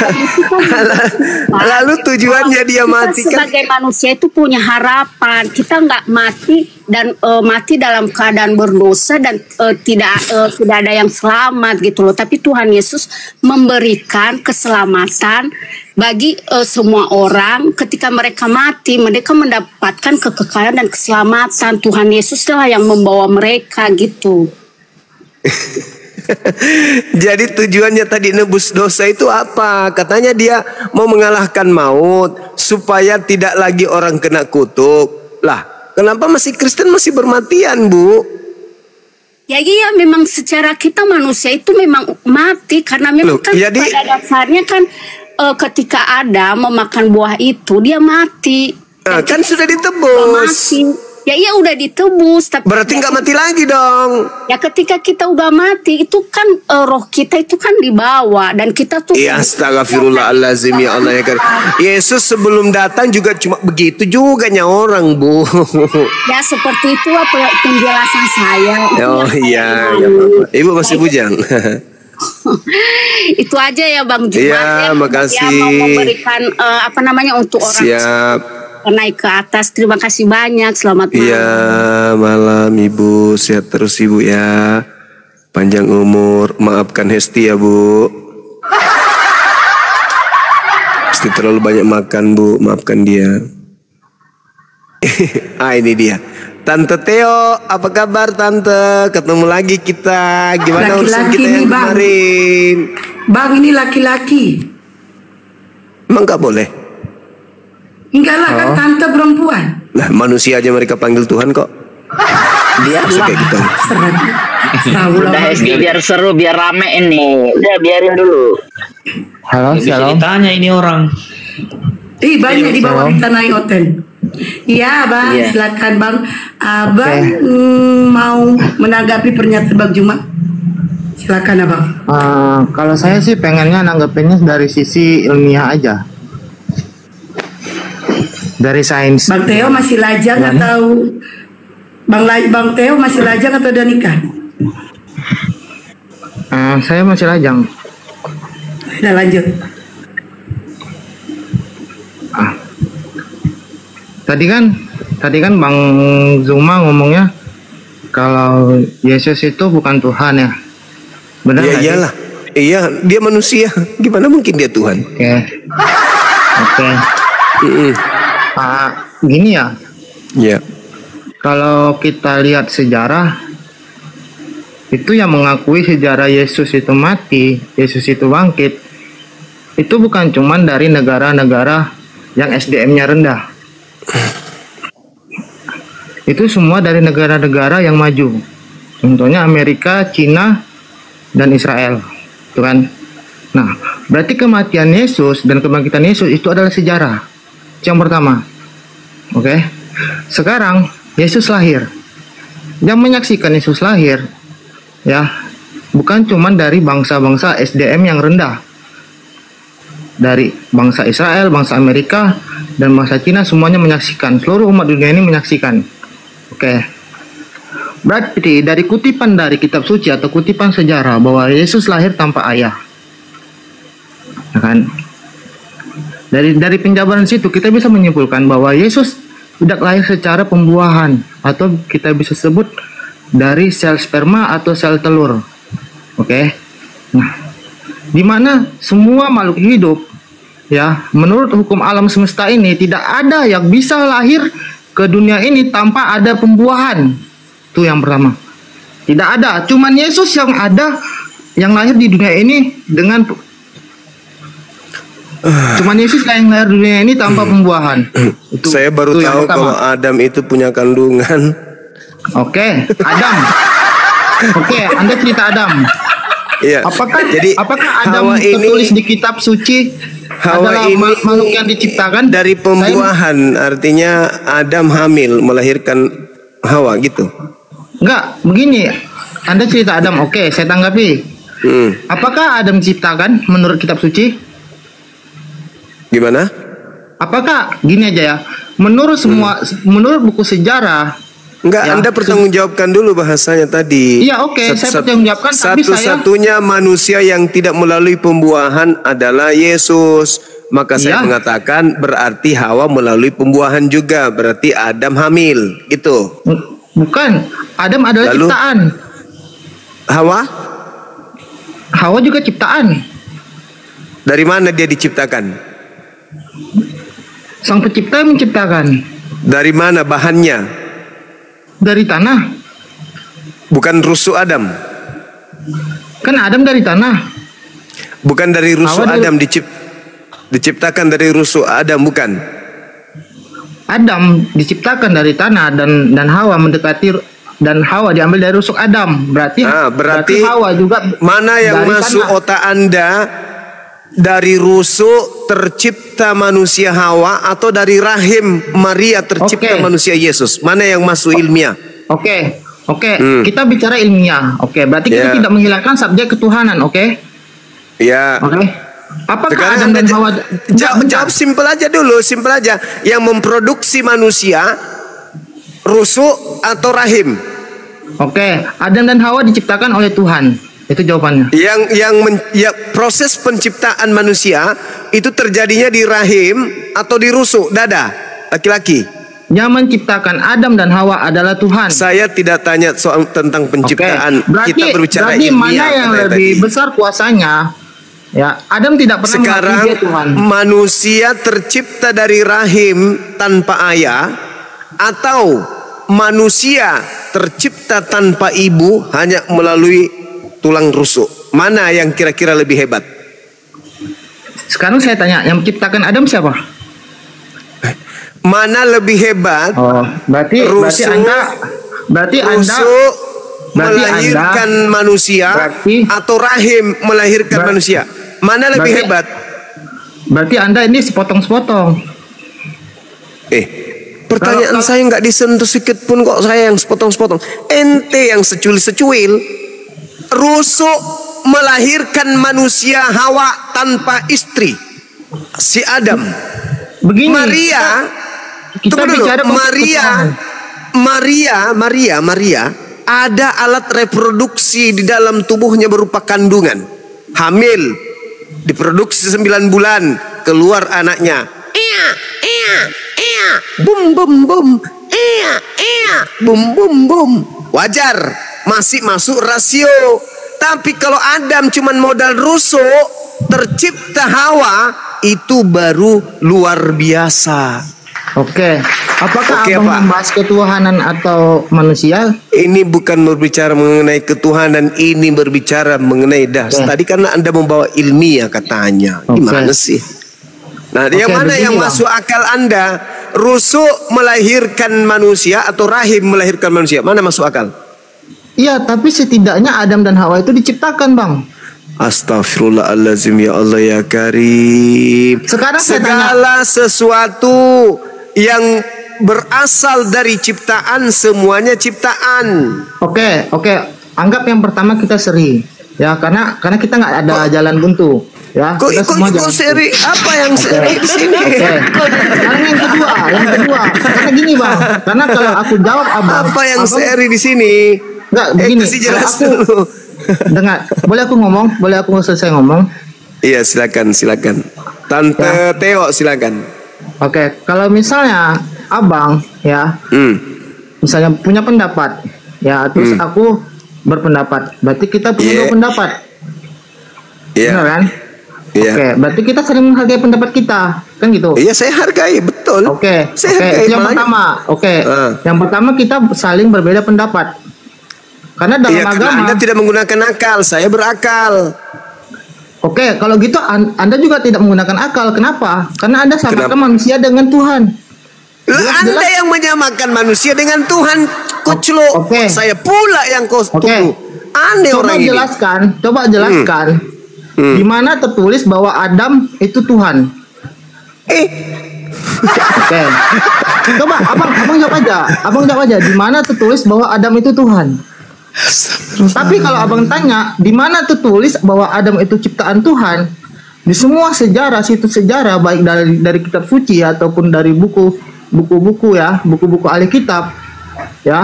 A: Lalu tujuannya dia mati
F: kita
A: kan?
F: sebagai manusia itu punya harapan. Kita nggak mati dan mati dalam keadaan berdosa dan tidak ada yang selamat gitu loh. Tapi Tuhan Yesus memberikan keselamatan bagi semua orang. Ketika mereka mati, mereka mendapatkan kekekalan dan keselamatan. Tuhan Yesus lah yang membawa mereka gitu.
A: Jadi tujuannya tadi nebus dosa itu apa? Katanya dia mau mengalahkan maut supaya tidak lagi orang kena kutuk. Lah, kenapa masih Kristen masih bermatian, Bu?
F: Ya iya, memang secara kita manusia itu memang mati karena memang
A: Loh,
F: kan
A: jadi-
F: pada dasarnya kan ketika Adam memakan buah itu dia mati.
A: Nah,
F: Dan
A: kan
F: kita
A: sudah
F: juga
A: ditebus.
F: mati. Ya iya udah ditebus, tapi
A: Berarti nggak mati lagi dong.
F: ya ketika kita udah mati itu kan roh kita itu kan dibawa dan kita tuh
A: Ya astagfirullahaladzim ya Allah ya kan. Yesus sebelum datang juga cuma begitu juga orang, Bu.
F: ya seperti itulah penjelasan saya. Itu
A: Oh
F: yang
A: iya,
F: saya
A: ya,
F: pahami.
A: Bapak. Ibu masih bujang.
F: Itu aja ya Bang Jumat
A: Iya, makasih.
F: Ya, mau memberikan apa namanya untuk orang
A: Siap.
F: naik ke atas. Terima kasih banyak. Selamat malam.
A: Iya, malam Ibu. Sehat terus Ibu ya. Panjang umur. Maafkan Hesti ya, Bu. Hesti terlalu banyak makan, Bu. Maafkan dia. Ini dia. Tante Theo, apa kabar Tante? Ketemu lagi kita. Gimana urusan
C: Laki-laki
A: kita yang
C: nih, Bang.
A: kemarin?
C: Bang, ini laki-laki.
A: Emang gak boleh?
C: Enggak lah, kan tante perempuan.
A: Nah, manusia aja mereka panggil Tuhan kok. Biasa kayak gitu.
C: Tahu
D: Udah
C: lah.
D: SD biar seru, biar rame ini. Udah biarin dulu.
G: Halo,
E: Bisa
G: shalom.
E: ditanya ini orang.
C: Ih, banyak di bawah kita naik hotel. Iya, Bang.
D: Iya.
C: Silakan, Bang. Abang mau menanggapi pernyataan Bang Juma? Silakan, Abang.
G: Kalau saya sih pengennya nanggepinnya dari sisi ilmiah aja. Dari sains.
C: Bang Theo masih lajang
G: Gimana?
C: atau Bang Theo masih lajang atau udah nikah?
G: Saya masih lajang.
C: Udah lanjut.
G: Tadi kan Bang Zuma ngomongnya kalau Yesus itu bukan Tuhan ya. Benar
A: Ya
G: nggak sih?
A: iyalah. Iya, dia manusia. Gimana mungkin dia Tuhan?
G: Oke. Oke.
A: Mm-mm.
G: Gini ya.
A: Ya.
G: Kalau kita lihat sejarah, itu yang mengakui sejarah Yesus itu mati, Yesus itu bangkit, itu bukan cuman dari negara-negara yang SDM-nya rendah. Itu semua dari negara-negara yang maju. Contohnya Amerika, Cina, dan Israel. Tuh kan? Nah, berarti kematian Yesus dan kebangkitan Yesus itu adalah sejarah. Itu yang pertama. Oke. Sekarang Yesus lahir. Yang menyaksikan Yesus lahir ya, bukan cuma dari bangsa-bangsa SDM yang rendah. Dari bangsa Israel, bangsa Amerika, dan bangsa Cina semuanya menyaksikan. Seluruh umat dunia ini menyaksikan. Oke. Berarti dari kutipan dari kitab suci atau kutipan sejarah bahwa Yesus lahir tanpa ayah. Ya kan? Dari penjabaran situ kita bisa menyimpulkan bahwa Yesus tidak lahir secara pembuahan atau kita bisa sebut dari sel sperma atau sel telur. Oke. Nah, di mana semua makhluk hidup ya, menurut hukum alam semesta ini tidak ada yang bisa lahir ke dunia ini tanpa ada pembuahan. Itu yang pertama. Tidak ada, cuman Yesus yang ada yang lahir di dunia ini dengan cuman Yesus yang lahir di dunia ini tanpa pembuahan. Itu,
A: Saya baru
G: itu yang
A: tahu
G: pertama.
A: kalau Adam itu punya kandungan.
G: Oke, Adam. Oke, Anda cerita Adam.
A: Iya.
G: Apakah Adam
A: Hawa
G: tertulis
A: ini
G: di kitab suci
A: Hawa
G: adalah
A: ini
G: makhluk yang diciptakan
A: dari pembuahan, artinya Adam hamil melahirkan Hawa gitu.
G: Enggak, begini. Anda cerita Adam. Oke, saya tanggapi. Apakah Adam diciptakan menurut kitab suci?
A: Gimana?
G: Apakah gini aja ya? Menurut semua menurut buku sejarah
A: Enggak,
G: Ya.
A: Anda pertanggungjawabkan dulu bahasanya tadi.
G: Iya, oke, saya pertanggungjawabkan, tapi
A: Satu-satunya manusia yang tidak melalui pembuahan adalah Yesus. Maka saya
G: Iya.
A: mengatakan berarti Hawa melalui pembuahan juga. Berarti Adam hamil. Itu.
G: Bukan, Adam adalah
A: Lalu?
G: ciptaan.
A: Hawa?
G: Hawa juga ciptaan.
A: Dari mana dia diciptakan?
G: Sang pencipta yang menciptakan.
A: Dari mana bahannya?
G: Dari tanah.
A: Bukan rusuk Adam.
G: Kan Adam dari tanah.
A: Bukan dari rusuk
G: Hawa dari-
A: Adam diciptakan dari rusuk Adam, bukan?
G: Adam diciptakan dari tanah dan Hawa mendekati dan Hawa diambil dari rusuk Adam. Berarti
A: berarti
G: Hawa juga
A: mana yang
G: dari
A: masuk
G: tanah.
A: otak Anda? Dari rusuk tercipta manusia Hawa atau dari rahim Maria tercipta
G: Oke.
A: manusia Yesus? Mana yang masuk ilmiah?
G: Oke. Kita bicara ilmiah. Oke, berarti
A: Ya.
G: kita tidak menghilangkan subjek ketuhanan. Oke.
A: Ya.
G: Oke. Apakah
A: Sekarang
G: Adam dan
A: Anda
G: Hawa
A: jawab simpel aja dulu, simpel aja. Yang memproduksi manusia rusuk atau rahim?
G: Oke, Adam dan Hawa diciptakan oleh Tuhan. Itu jawabannya.
A: Proses penciptaan manusia itu terjadinya di rahim atau di rusuk dada laki-laki.
G: Yang menciptakan Adam dan Hawa adalah Tuhan.
A: Saya tidak tanya soal tentang penciptaan.
G: Berarti,
A: Kita berbicara
G: berarti
A: ilmiah.
G: mana yang
A: katanya
G: lebih
A: tadi.
G: besar kuasanya? Ya, Adam tidak pernah
A: Sekarang
G: mengakui dia Tuhan.
A: manusia tercipta dari rahim tanpa ayah atau manusia tercipta tanpa ibu hanya melalui tulang rusuk. Mana yang kira-kira lebih hebat?
G: Sekarang saya tanya, yang menciptakan Adam siapa?
A: Mana lebih hebat?
G: Oh, berarti
A: Rusuk-
G: Anda
A: Rusuk melahirkan
G: Anda-
A: manusia
G: berarti-
A: atau rahim melahirkan manusia? Mana lebih
G: berarti-
A: hebat?
G: Berarti Anda ini sepotong-sepotong.
A: Pertanyaan
G: Kalau-
A: saya nggak disentuh sedikit pun kok, saya yang sepotong-sepotong. Ente yang secuil-secuil. Rusuk melahirkan manusia Hawa tanpa istri. Si Adam.
G: Begini.
A: Maria.
G: kita
A: Tunggu dulu.
G: bicara
A: Maria ada alat reproduksi di dalam tubuhnya berupa kandungan. Hamil. Diproduksi 9 bulan. Keluar anaknya. Bum bum bum. Bum bum bum. Wajar. Masih masuk rasio. Tapi kalau Adam cuman modal rusuk, tercipta Hawa, itu baru luar biasa.
G: Oke. Apakah
A: Oke,
G: Abang
A: Pak.
G: membahas ketuhanan atau manusia?
A: Ini bukan berbicara mengenai ketuhanan, ini berbicara mengenai das.
G: Oke.
A: Tadi karena Anda membawa ilmiah katanya.
G: Oke.
A: Gimana sih? Nah, yang
G: Oke,
A: mana yang
G: begini, Bang.
A: masuk akal Anda? Rusuk melahirkan manusia atau rahim melahirkan manusia? Mana masuk akal?
G: Iya, tapi setidaknya Adam dan Hawa itu diciptakan, Bang.
A: Astaghfirullahaladzim, ya Allah ya Karim.
G: Sekarang saya
A: segala sesuatu yang berasal dari ciptaan, semuanya ciptaan.
G: Oke. Anggap yang pertama kita seri. Ya, karena kita nggak ada jalan buntu. Ya,
A: Kok
G: kita semua jalan
A: seri? Apa yang seri di sini?
G: Oke. Sekarang yang kedua. Karena gini, Bang. Karena kalau aku jawab Abang,
A: Apa yang
G: Abang-
A: seri di sini?
G: Enggak, begini.
A: Kasih jelas
G: Kalau
A: dulu.
G: Dengar, boleh aku ngomong? Boleh aku selesai ngomong?
A: Iya, silakan. Tante
G: Ya.
A: Teo, silakan.
G: Oke, kalau misalnya Abang ya, misalnya punya pendapat, ya terus aku berpendapat, berarti kita punya dua pendapat,
A: Iya.
G: benar kan?
A: Iya.
G: Oke, berarti kita saling menghargai pendapat kita, kan gitu?
A: Iya, saya hargai, betul.
G: Oke,
A: Saya hargai.
G: itu yang
A: makanya-
G: pertama. Oke, yang pertama kita saling berbeda pendapat, karena dalam
A: Iya, karena
G: agama.
A: Anda tidak menggunakan akal, saya berakal.
G: Oke, kalau gitu Anda juga tidak menggunakan akal. Kenapa? Karena Anda samakan
A: Kenapa?
G: manusia dengan Tuhan.
A: Anda yang menyamakan manusia dengan Tuhan, Kuclo.
G: Oke.
A: Saya pula yang kau
G: Oke.
A: tuduh. Aneh orang ini.
G: Coba jelaskan. Di mana tertulis bahwa Adam itu Tuhan? Oke. Coba abang jawab aja. Abang jawab aja. Di mana tertulis bahwa Adam itu Tuhan? Tapi kalau abang tanya, di mana tertulis bahwa Adam itu ciptaan Tuhan? Di semua sejarah, situs sejarah, baik dari kitab suci ataupun dari buku-buku ya, buku-buku ahli kitab, Ya.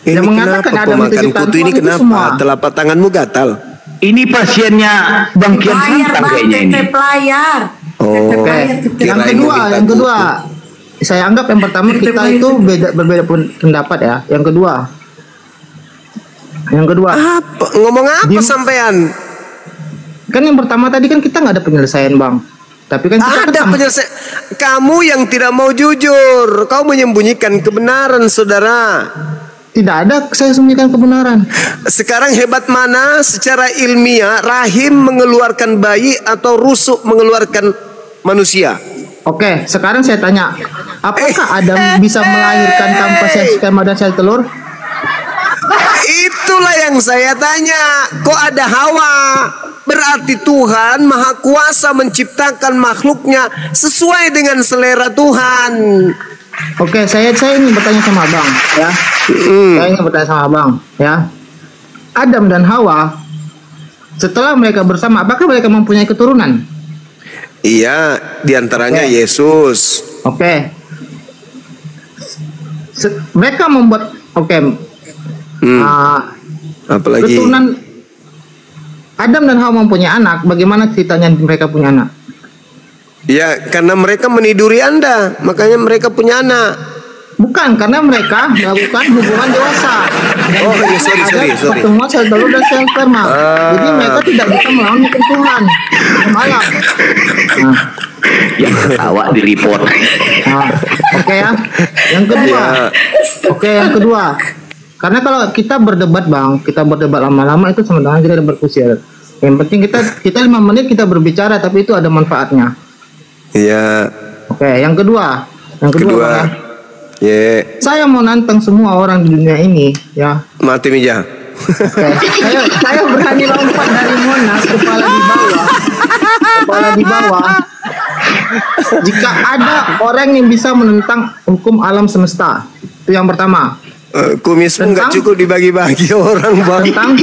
A: Ini
G: Yang mengatakan
A: kenapa
G: Adam itu
A: pemakan
G: ciptaan
A: kutu ini
G: Tuhan itu semua.
A: kenapa? Telapak tanganmu gatal.
E: Ini pasiennya Bang Kian Santang kayaknya ini.
C: Pelayar.
A: Oh,
G: Oke. Yang
A: kirain
G: kedua,
A: kita
G: yang kedua.
A: kutu.
G: Saya anggap yang pertama kita itu berbeda pendapat ya. Yang kedua.
A: Apa? Ngomong apa sampean?
G: Kan yang pertama tadi kan kita nggak ada penyelesaian, Bang. Tapi kan kita
A: Ada penyelesaian. Kamu yang tidak mau jujur. Kau menyembunyikan kebenaran, saudara.
G: tidak ada saya sembunyikan kebenaran.
A: Sekarang hebat mana secara ilmiah rahim mengeluarkan bayi atau rusuk mengeluarkan manusia?
G: Oke, sekarang saya tanya, apakah Adam bisa melahirkan tanpa sel sperma dan sel telur?
A: Itulah yang saya tanya. Kok ada Hawa? Berarti Tuhan Maha Kuasa menciptakan makhluknya sesuai dengan selera Tuhan.
G: Oke, saya ingin bertanya sama Abang, ya. Saya ingin bertanya sama Abang, ya. Adam dan Hawa, setelah mereka bersama, apakah mereka mempunyai keturunan?
A: Iya, diantaranya
G: Oke.
A: Yesus.
G: Oke. Mereka membuat,
A: Apalagi
G: keturunan Adam dan Hawa mempunyai anak. Bagaimana ceritanya mereka punya anak?
A: ya, karena mereka meniduri Anda, makanya mereka punya anak.
G: Bukan, karena mereka melakukan hubungan dewasa. Dan
A: Oh, iya, sorry.
G: pertemuan sel telur dan sel sperma. Jadi mereka tidak bisa melawan hukum Tuhan. Malam.
E: Yang ketawa di report.
G: Oke ya. Yang kedua.
A: Ya.
G: Oke, yang kedua. Karena kalau kita berdebat, Bang, kita berdebat lama-lama itu sama dengan kita debat kusir. Yang penting kita 5 menit kita berbicara, tapi itu ada manfaatnya.
A: Iya.
G: Oke, yang kedua. Bang, ya.
A: Ye,
G: Saya mau nantang semua orang di dunia ini, ya.
A: mati meja.
G: Oke. Saya berani lompat dari Monas, kepala di bawah. Jika ada orang yang bisa menentang hukum alam semesta, itu yang pertama.
A: Kumismu nggak cukup dibagi-bagi orang, Bang.
G: Tentang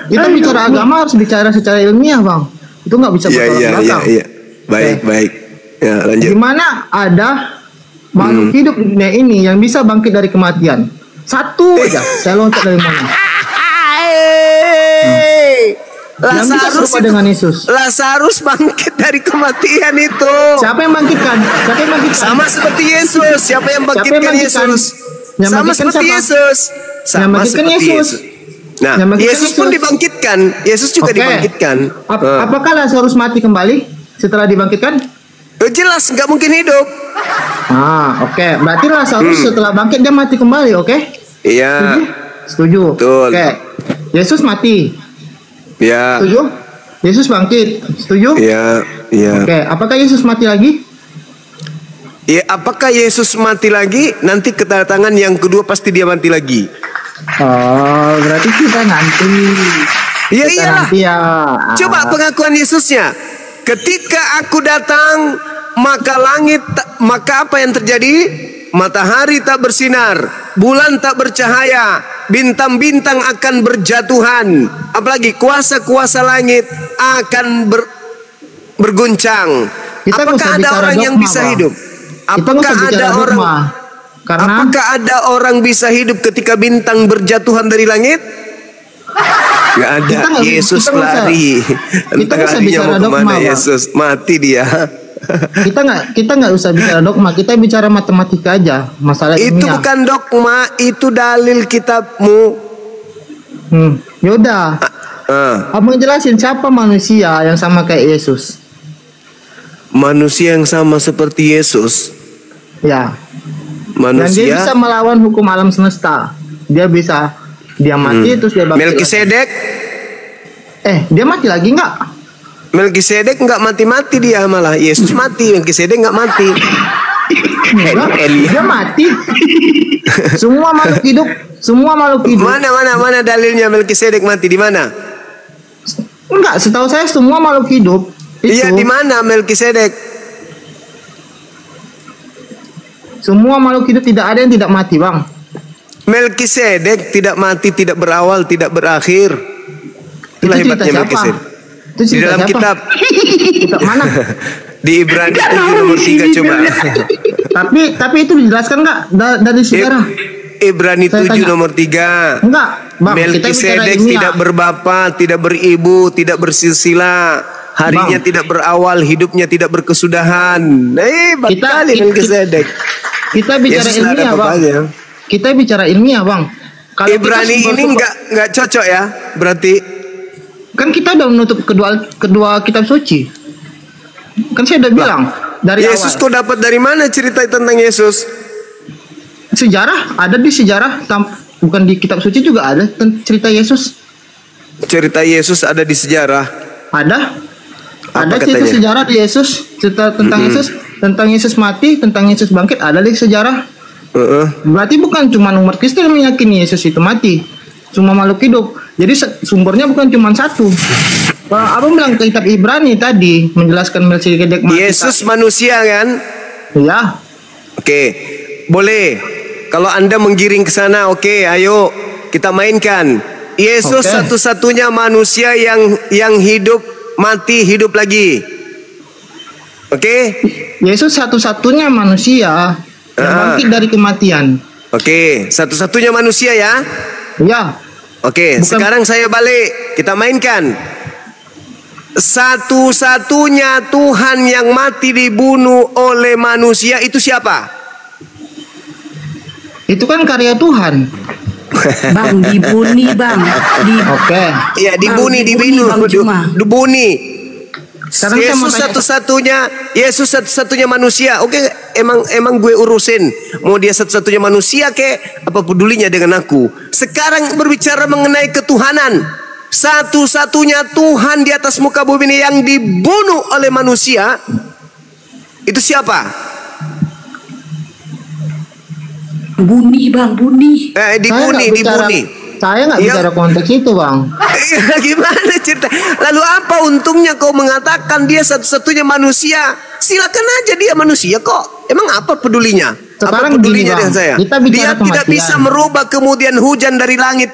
G: kita bicara agama harus bicara secara ilmiah, Bang. Itu nggak bisa bertolak belakang.
A: Iya. Baik. Ya, lanjut.
G: Gimana ada makhluk hidup di dunia ini yang bisa bangkit dari kematian? Satu aja, saya loncat dari mana? Yang bisa serupa dengan Yesus.
A: Lazarus bangkit dari kematian itu.
G: Siapa yang bangkitkan?
A: Sama seperti Yesus. Siapa yang bangkitkan Yesus?
G: Yang
A: Sama
G: bangkitkan
A: seperti
G: siapa?
A: Yesus.
G: Yang bangkitkan Yesus.
A: Nah,
G: Yang bangkitkan
A: Yesus pun
G: Yesus.
A: dibangkitkan. Yesus juga
G: Oke.
A: dibangkitkan.
G: Apakah Lazarus mati kembali setelah dibangkitkan?
A: Jelas nggak mungkin hidup.
G: Oke. Berarti Lazarus setelah bangkit dia mati kembali, oke?
A: Iya.
G: Setuju.
A: Betul.
G: Oke. Yesus mati.
A: Ya.
G: Setuju? Yesus bangkit. Setuju?
A: Iya.
G: Oke. Apakah Yesus mati lagi?
A: Ya, apakah Yesus mati lagi? Nanti kedatangan yang kedua pasti dia mati lagi.
G: Oh, berarti kita nanti.
A: Iya,
G: Kita
A: iyalah.
G: nanti ya.
A: Coba pengakuan Yesusnya. Ketika aku datang, maka apa yang terjadi? Matahari tak bersinar, bulan tak bercahaya, bintang-bintang akan berjatuhan. Apalagi kuasa-kuasa langit akan berguncang.
G: Kita nggak usah
A: Apakah ada
G: bicara
A: orang yang
G: dogma,
A: bisa
G: Bang.
A: hidup?
G: Kita nggak
A: Apakah
G: usah
A: ada
G: bicara
A: orang?
G: dogma. Karena
A: Apakah ada orang bisa hidup ketika bintang berjatuhan dari langit? Gak ada.
G: Kita nggak-
A: Yesus
G: kita nggak usah-
A: lari.
G: kita
A: Entah
G: nggak usah
A: larinya
G: bicara
A: mau
G: dogma,
A: kemana
G: Bang.
A: Yesus. Mati dia.
G: kita nggak usah bicara dogma, kita bicara matematika aja, masalah
A: Itu
G: ilmiah.
A: bukan dogma, itu dalil kitabmu.
G: Yaudah, abang jelasin siapa manusia yang sama kayak Yesus?
A: Manusia yang sama seperti Yesus.
G: Ya, dan dia bisa
A: Manusia
G: melawan hukum alam semesta. Dia mati terus dia bangkit.
A: Melkisedek.
G: Dia mati lagi nggak?
A: Melkisedek nggak mati-mati dia malah. Yesus mati, Melkisedek nggak mati.
G: Enggak, dia mati. Semua makhluk hidup.
A: Mana dalilnya Melkisedek mati di mana?
G: Enggak, setahu saya semua makhluk hidup itu.
A: Iya, di mana Melkisedek?
G: Semua makhluk hidup tidak ada yang tidak mati, Bang.
A: Melkisedek tidak mati, tidak berawal, tidak berakhir. Itulah
G: Itu cerita
A: hebatnya
G: siapa?
A: Melkisedek.
G: Itu
A: Di
G: cerita
A: dalam
G: siapa?
A: kitab.
G: Kitab mana?
A: Di Ibrani 7 nomor 3 coba.
G: Tapi itu dijelaskan nggak dari sejarah?
A: Ibrani
G: Saya
A: 7
G: tanya.
A: nomor 3.
G: Enggak, Bang. Kita bicara
A: Melkisedek
G: ilmiah.
A: tidak berbapa, tidak beribu, tidak bersilsilah. Harinya
G: Bang.
A: tidak berawal, hidupnya tidak berkesudahan. Kali Melkisedek.
G: Kita bicara
A: Yesus nggak ada
G: ilmiah, Bang.
A: apa-apanya.
G: Kita bicara ilmiah, Bang. Kalau kita
A: Ibrani ini nggak cocok ya, berarti.
G: kan kita udah menutup kedua kitab suci. Kan saya udah bilang dari
A: Yesus
G: awal.
A: kau dapat dari mana cerita tentang Yesus?
G: Sejarah ada di sejarah, bukan di kitab suci juga ada cerita Yesus.
A: Cerita Yesus ada di sejarah.
G: Ada
A: Apa
G: cerita
A: katanya?
G: sejarah di Yesus, cerita tentang Yesus, tentang Yesus mati, tentang Yesus bangkit, ada di sejarah. Berarti bukan cuma umat Kristen yang meyakini Yesus itu mati, cuma makhluk hidup. Jadi sumbernya bukan cuma satu. Kalau abang bilang ke kitab Ibrani tadi menjelaskan Melkisedek mati.
A: Yesus manusia kan?
G: Ya,
A: Oke, boleh. Kalau Anda menggiring ke sana, oke, ayo kita mainkan. Yesus
G: Oke.
A: satu-satunya manusia yang hidup, mati, hidup lagi. Oke?
G: Yesus satu-satunya manusia yang bangkit dari kematian.
A: Oke, satu-satunya manusia ya.
G: Ya,
A: Oke,
G: Bukan-
A: sekarang saya balik. Kita mainkan. Satu-satunya Tuhan yang mati dibunuh oleh manusia itu siapa?
G: itu kan karya Tuhan.
B: Bang, dibuni bang.
G: Oke.
A: Ya,
B: Bang,
A: dibunuh,
B: Bang Juma.
A: dibuni.
G: Sekarang saya mau
A: Yesus
G: tanya-
A: Yesus satu-satunya manusia. Oke, emang gue urusin. Mau dia satu-satunya manusia kek, apa pedulinya dengan aku? Sekarang berbicara mengenai ketuhanan. Satu-satunya Tuhan di atas muka bumi ini yang dibunuh oleh manusia. Itu siapa?
B: Buni bang, buni.
A: Dibuni.
G: Saya nggak
A: Iya.
G: bicara konteks itu, Bang.
A: Gimana cerita? Lalu apa untungnya kau mengatakan dia satu-satunya manusia? Silakan aja dia manusia kok. Emang apa pedulinya?
G: Sekarang
A: Apa pedulinya
G: gini, Bang.
A: dengan saya?
G: Kita bicara
A: Dia tidak
G: kematian.
A: bisa merubah kemudian hujan dari langit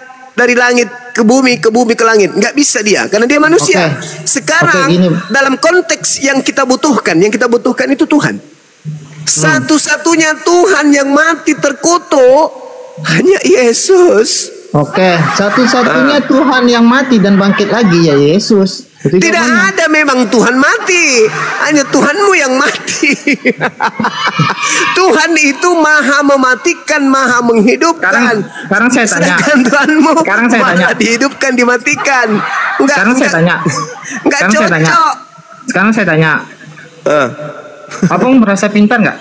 A: ke bumi ke langit. Nggak bisa dia karena dia manusia.
G: Oke.
A: Sekarang
G: Oke, gini.
A: dalam konteks yang kita butuhkan itu Tuhan. Satu-satunya Tuhan yang mati terkutuk hanya Yesus.
G: Oke, satu-satunya Tuhan yang mati dan bangkit lagi ya Yesus. Itu
A: Tidak
G: jawabannya.
A: ada memang Tuhan mati, hanya Tuhanmu yang mati. Tuhan itu maha mematikan, maha menghidupkan.
G: Sekarang saya tanya.
A: Sedangkan Tuhanmu
G: Sekarang saya
A: maha
G: tanya.
A: dihidupkan, dimatikan.
G: Sekarang saya tanya.
A: Enggak
G: Sekarang saya tanya.
A: cocok.
G: Sekarang saya tanya,
A: Eh,
G: abang merasa pintar nggak?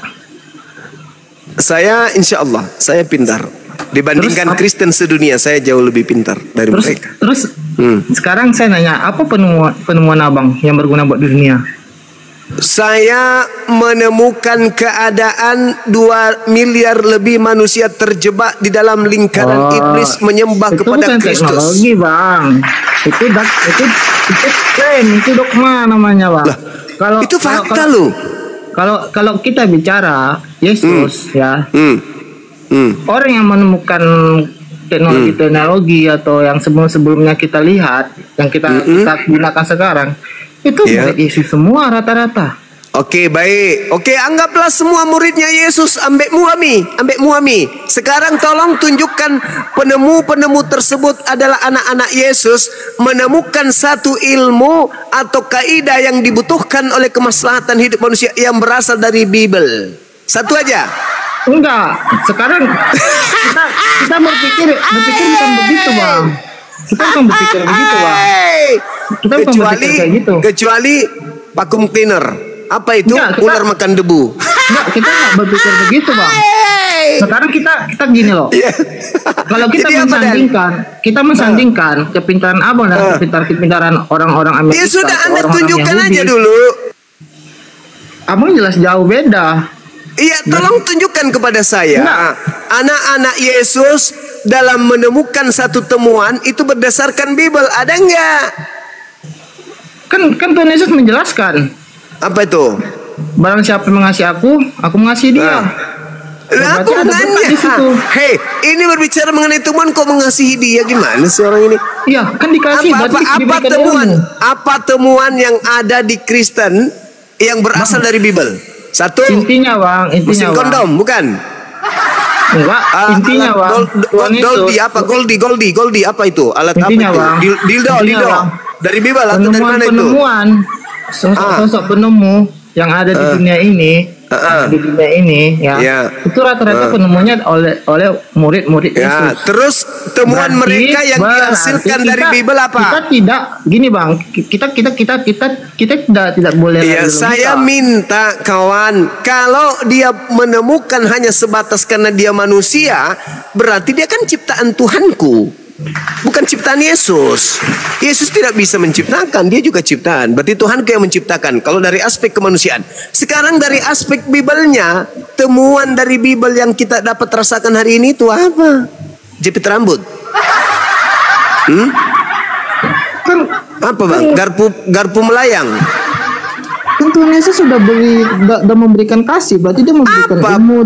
A: saya insya Allah saya pintar. Dibandingkan
G: Terus,
A: Kristen sedunia, saya jauh lebih pintar dari mereka.
G: Terus sekarang saya nanya, apa penemuan abang yang berguna buat dunia?
A: Saya menemukan keadaan 2 miliar lebih manusia terjebak di dalam lingkaran iblis menyembah
G: itu
A: kepada
G: bukan
A: Kristus.
G: teknologi, Bang. Itu klaim, itu dogma namanya, Bang.
A: Itu fakta loh.
G: Kalau kita bicara Yesus ya, orang yang menemukan teknologi atau yang sebelumnya kita lihat, yang kita gunakan sekarang, itu
A: Iya.
G: murid Yesus semua rata-rata.
A: Oke, baik. Oke, anggaplah semua muridnya Yesus ambek muami. Sekarang tolong tunjukkan penemu-penemu tersebut adalah anak-anak Yesus menemukan satu ilmu atau kaidah yang dibutuhkan oleh kemaslahatan hidup manusia yang berasal dari Bible. Satu aja.
G: Enggak, sekarang kita berpikir bukan begitu, Bang. Kita bukan berpikir begitu, Bang. Kita bukan berpikir kayak gitu.
A: Kecuali vacuum cleaner. Apa itu?
G: Enggak,
A: Ular makan debu.
G: Enggak, kita nggak berpikir begitu, Bang. Sekarang kita gini loh.
A: Iya.
G: Kalau kita
A: Jadi apa, Dan?
G: mensandingkan kepintaran abang dan kepintaran orang-orang Amerika.
A: Ya sudah,
G: atau
A: Anda
G: orang-orang
A: tunjukkan
G: Yahudi,
A: aja dulu.
G: Abang jelas jauh beda.
A: Iya, tolong tunjukkan kepada saya.
G: Enggak.
A: Anak-anak Yesus dalam menemukan satu temuan itu berdasarkan Bible. Ada enggak?
G: Kan Tuhan Yesus menjelaskan,
A: Apa itu?
G: barang siapa mengasihi aku mengasihi dia.
A: Lah,
G: berarti
A: aku
G: ada berkat di situ.
A: Hei, ini berbicara mengenai temuan kok mengasihi dia, gimana sih orang ini?
G: Iya, kan dikasih berarti
A: Apa
G: diberikan
A: temuan?
G: ilmu.
A: Apa temuan yang ada di Kristen yang berasal dari Bible? Satu.
G: Intinya bang,
A: Mesin kondom, bukan?
G: Enggak, intinya bang.
A: Goldie apa itu? Alat
G: Intinya,
A: apa itu?
G: Bang.
A: Dildo.
G: Bang.
A: Dari Bible atau dari mana itu?
G: Penemuan sosok penemu yang ada di dunia ini, di dunia ini, ya. Itu rata-rata penemunya oleh murid-murid Yesus.
A: Terus temuan mereka yang dihasilkan dari Bible apa?
G: Kita tidak, gini bang, kita tidak boleh.
A: Ya, saya minta kawan, kalau dia menemukan hanya sebatas karena dia manusia, berarti dia kan ciptaan Tuhanku. Bukan ciptaan Yesus. Yesus tidak bisa menciptakan, dia juga ciptaan. Berarti Tuhan yang menciptakan. Kalau dari aspek kemanusiaan. Sekarang dari aspek Biblenya, temuan dari Bible yang kita dapat rasakan hari ini itu apa? Jepit rambut. Apa bang? Garpu melayang.
G: Kan Tuhan Yesus sudah memberikan kasih, berarti dia memberikan ilmu,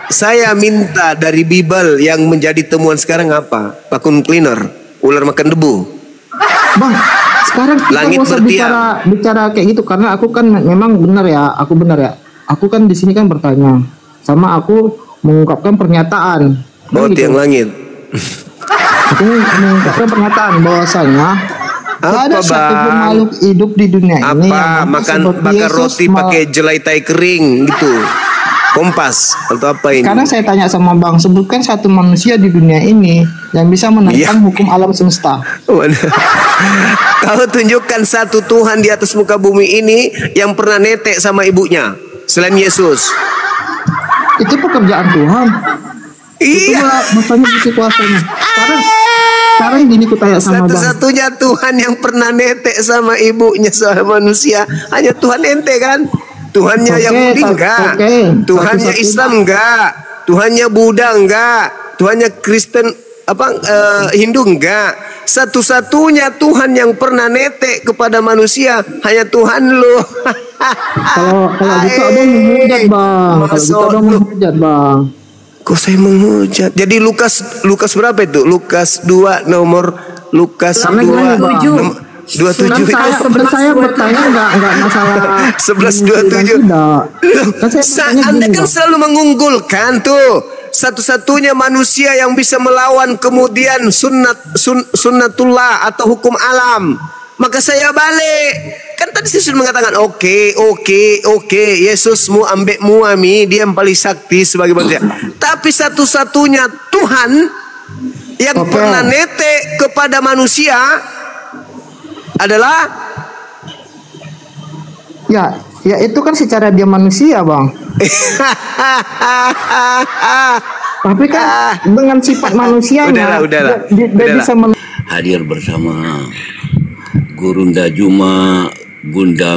A: Saya minta dari Bible yang menjadi temuan sekarang apa? Vacuum cleaner, ular makan debu.
G: Bang, sekarang kita
A: Langit
G: usah bicara kayak gitu karena aku kan memang benar ya, Aku kan di sini kan bertanya, sama aku mengungkapkan pernyataan.
A: Oh, tiang langit.
G: Aku mengungkapkan pernyataan bahwasanya ada satu makhluk hidup di dunia ini yang
A: makan roti pakai jelai tai kering gitu. Kompas atau apa ini?
G: Sekarang saya tanya sama Bang, sebutkan satu manusia di dunia ini yang bisa menentang hukum alam semesta.
A: Kau tunjukkan satu Tuhan di atas muka bumi ini yang pernah netek sama ibunya selain Yesus.
G: Itu pekerjaan Tuhan.
A: Iya.
G: Makanya gitu kuasanya. Sekarang gini ku tanya sama Bang.
A: Satu-satunya Tuhan yang pernah netek sama ibunya sama manusia hanya Tuhan ente kan? Tuhannya Yahudi enggak, Tuhannya Islam enggak, Tuhannya Buddha enggak, Tuhannya Kristen Hindu enggak. Satu-satunya Tuhan yang pernah netek kepada manusia hanya Tuhan lo.
G: Kalau gitu abang menghujat bang. Kalau gitu abang menghujat bang.
A: Kok saya menghujat? Jadi Lukas berapa itu? Lukas 2 nomor Lukas 2 27.
G: Saya bertanya enggak masalah
A: 11:27. Anda kan selalu mengunggulkan tuh satu-satunya manusia yang bisa melawan kemudian sunnatullah atau hukum alam. Maka saya balik. Kan tadi saya sudah mengatakan oke, Yesusmu ambekmu ami, dia yang paling sakti sebagai manusia. Tapi satu-satunya Tuhan yang pernah netek kepada manusia adalah
G: ya itu kan secara dia manusia bang. Tapi kan dengan sifat manusianya dia bisa
H: hadir bersama Gurunda Juma, Bunda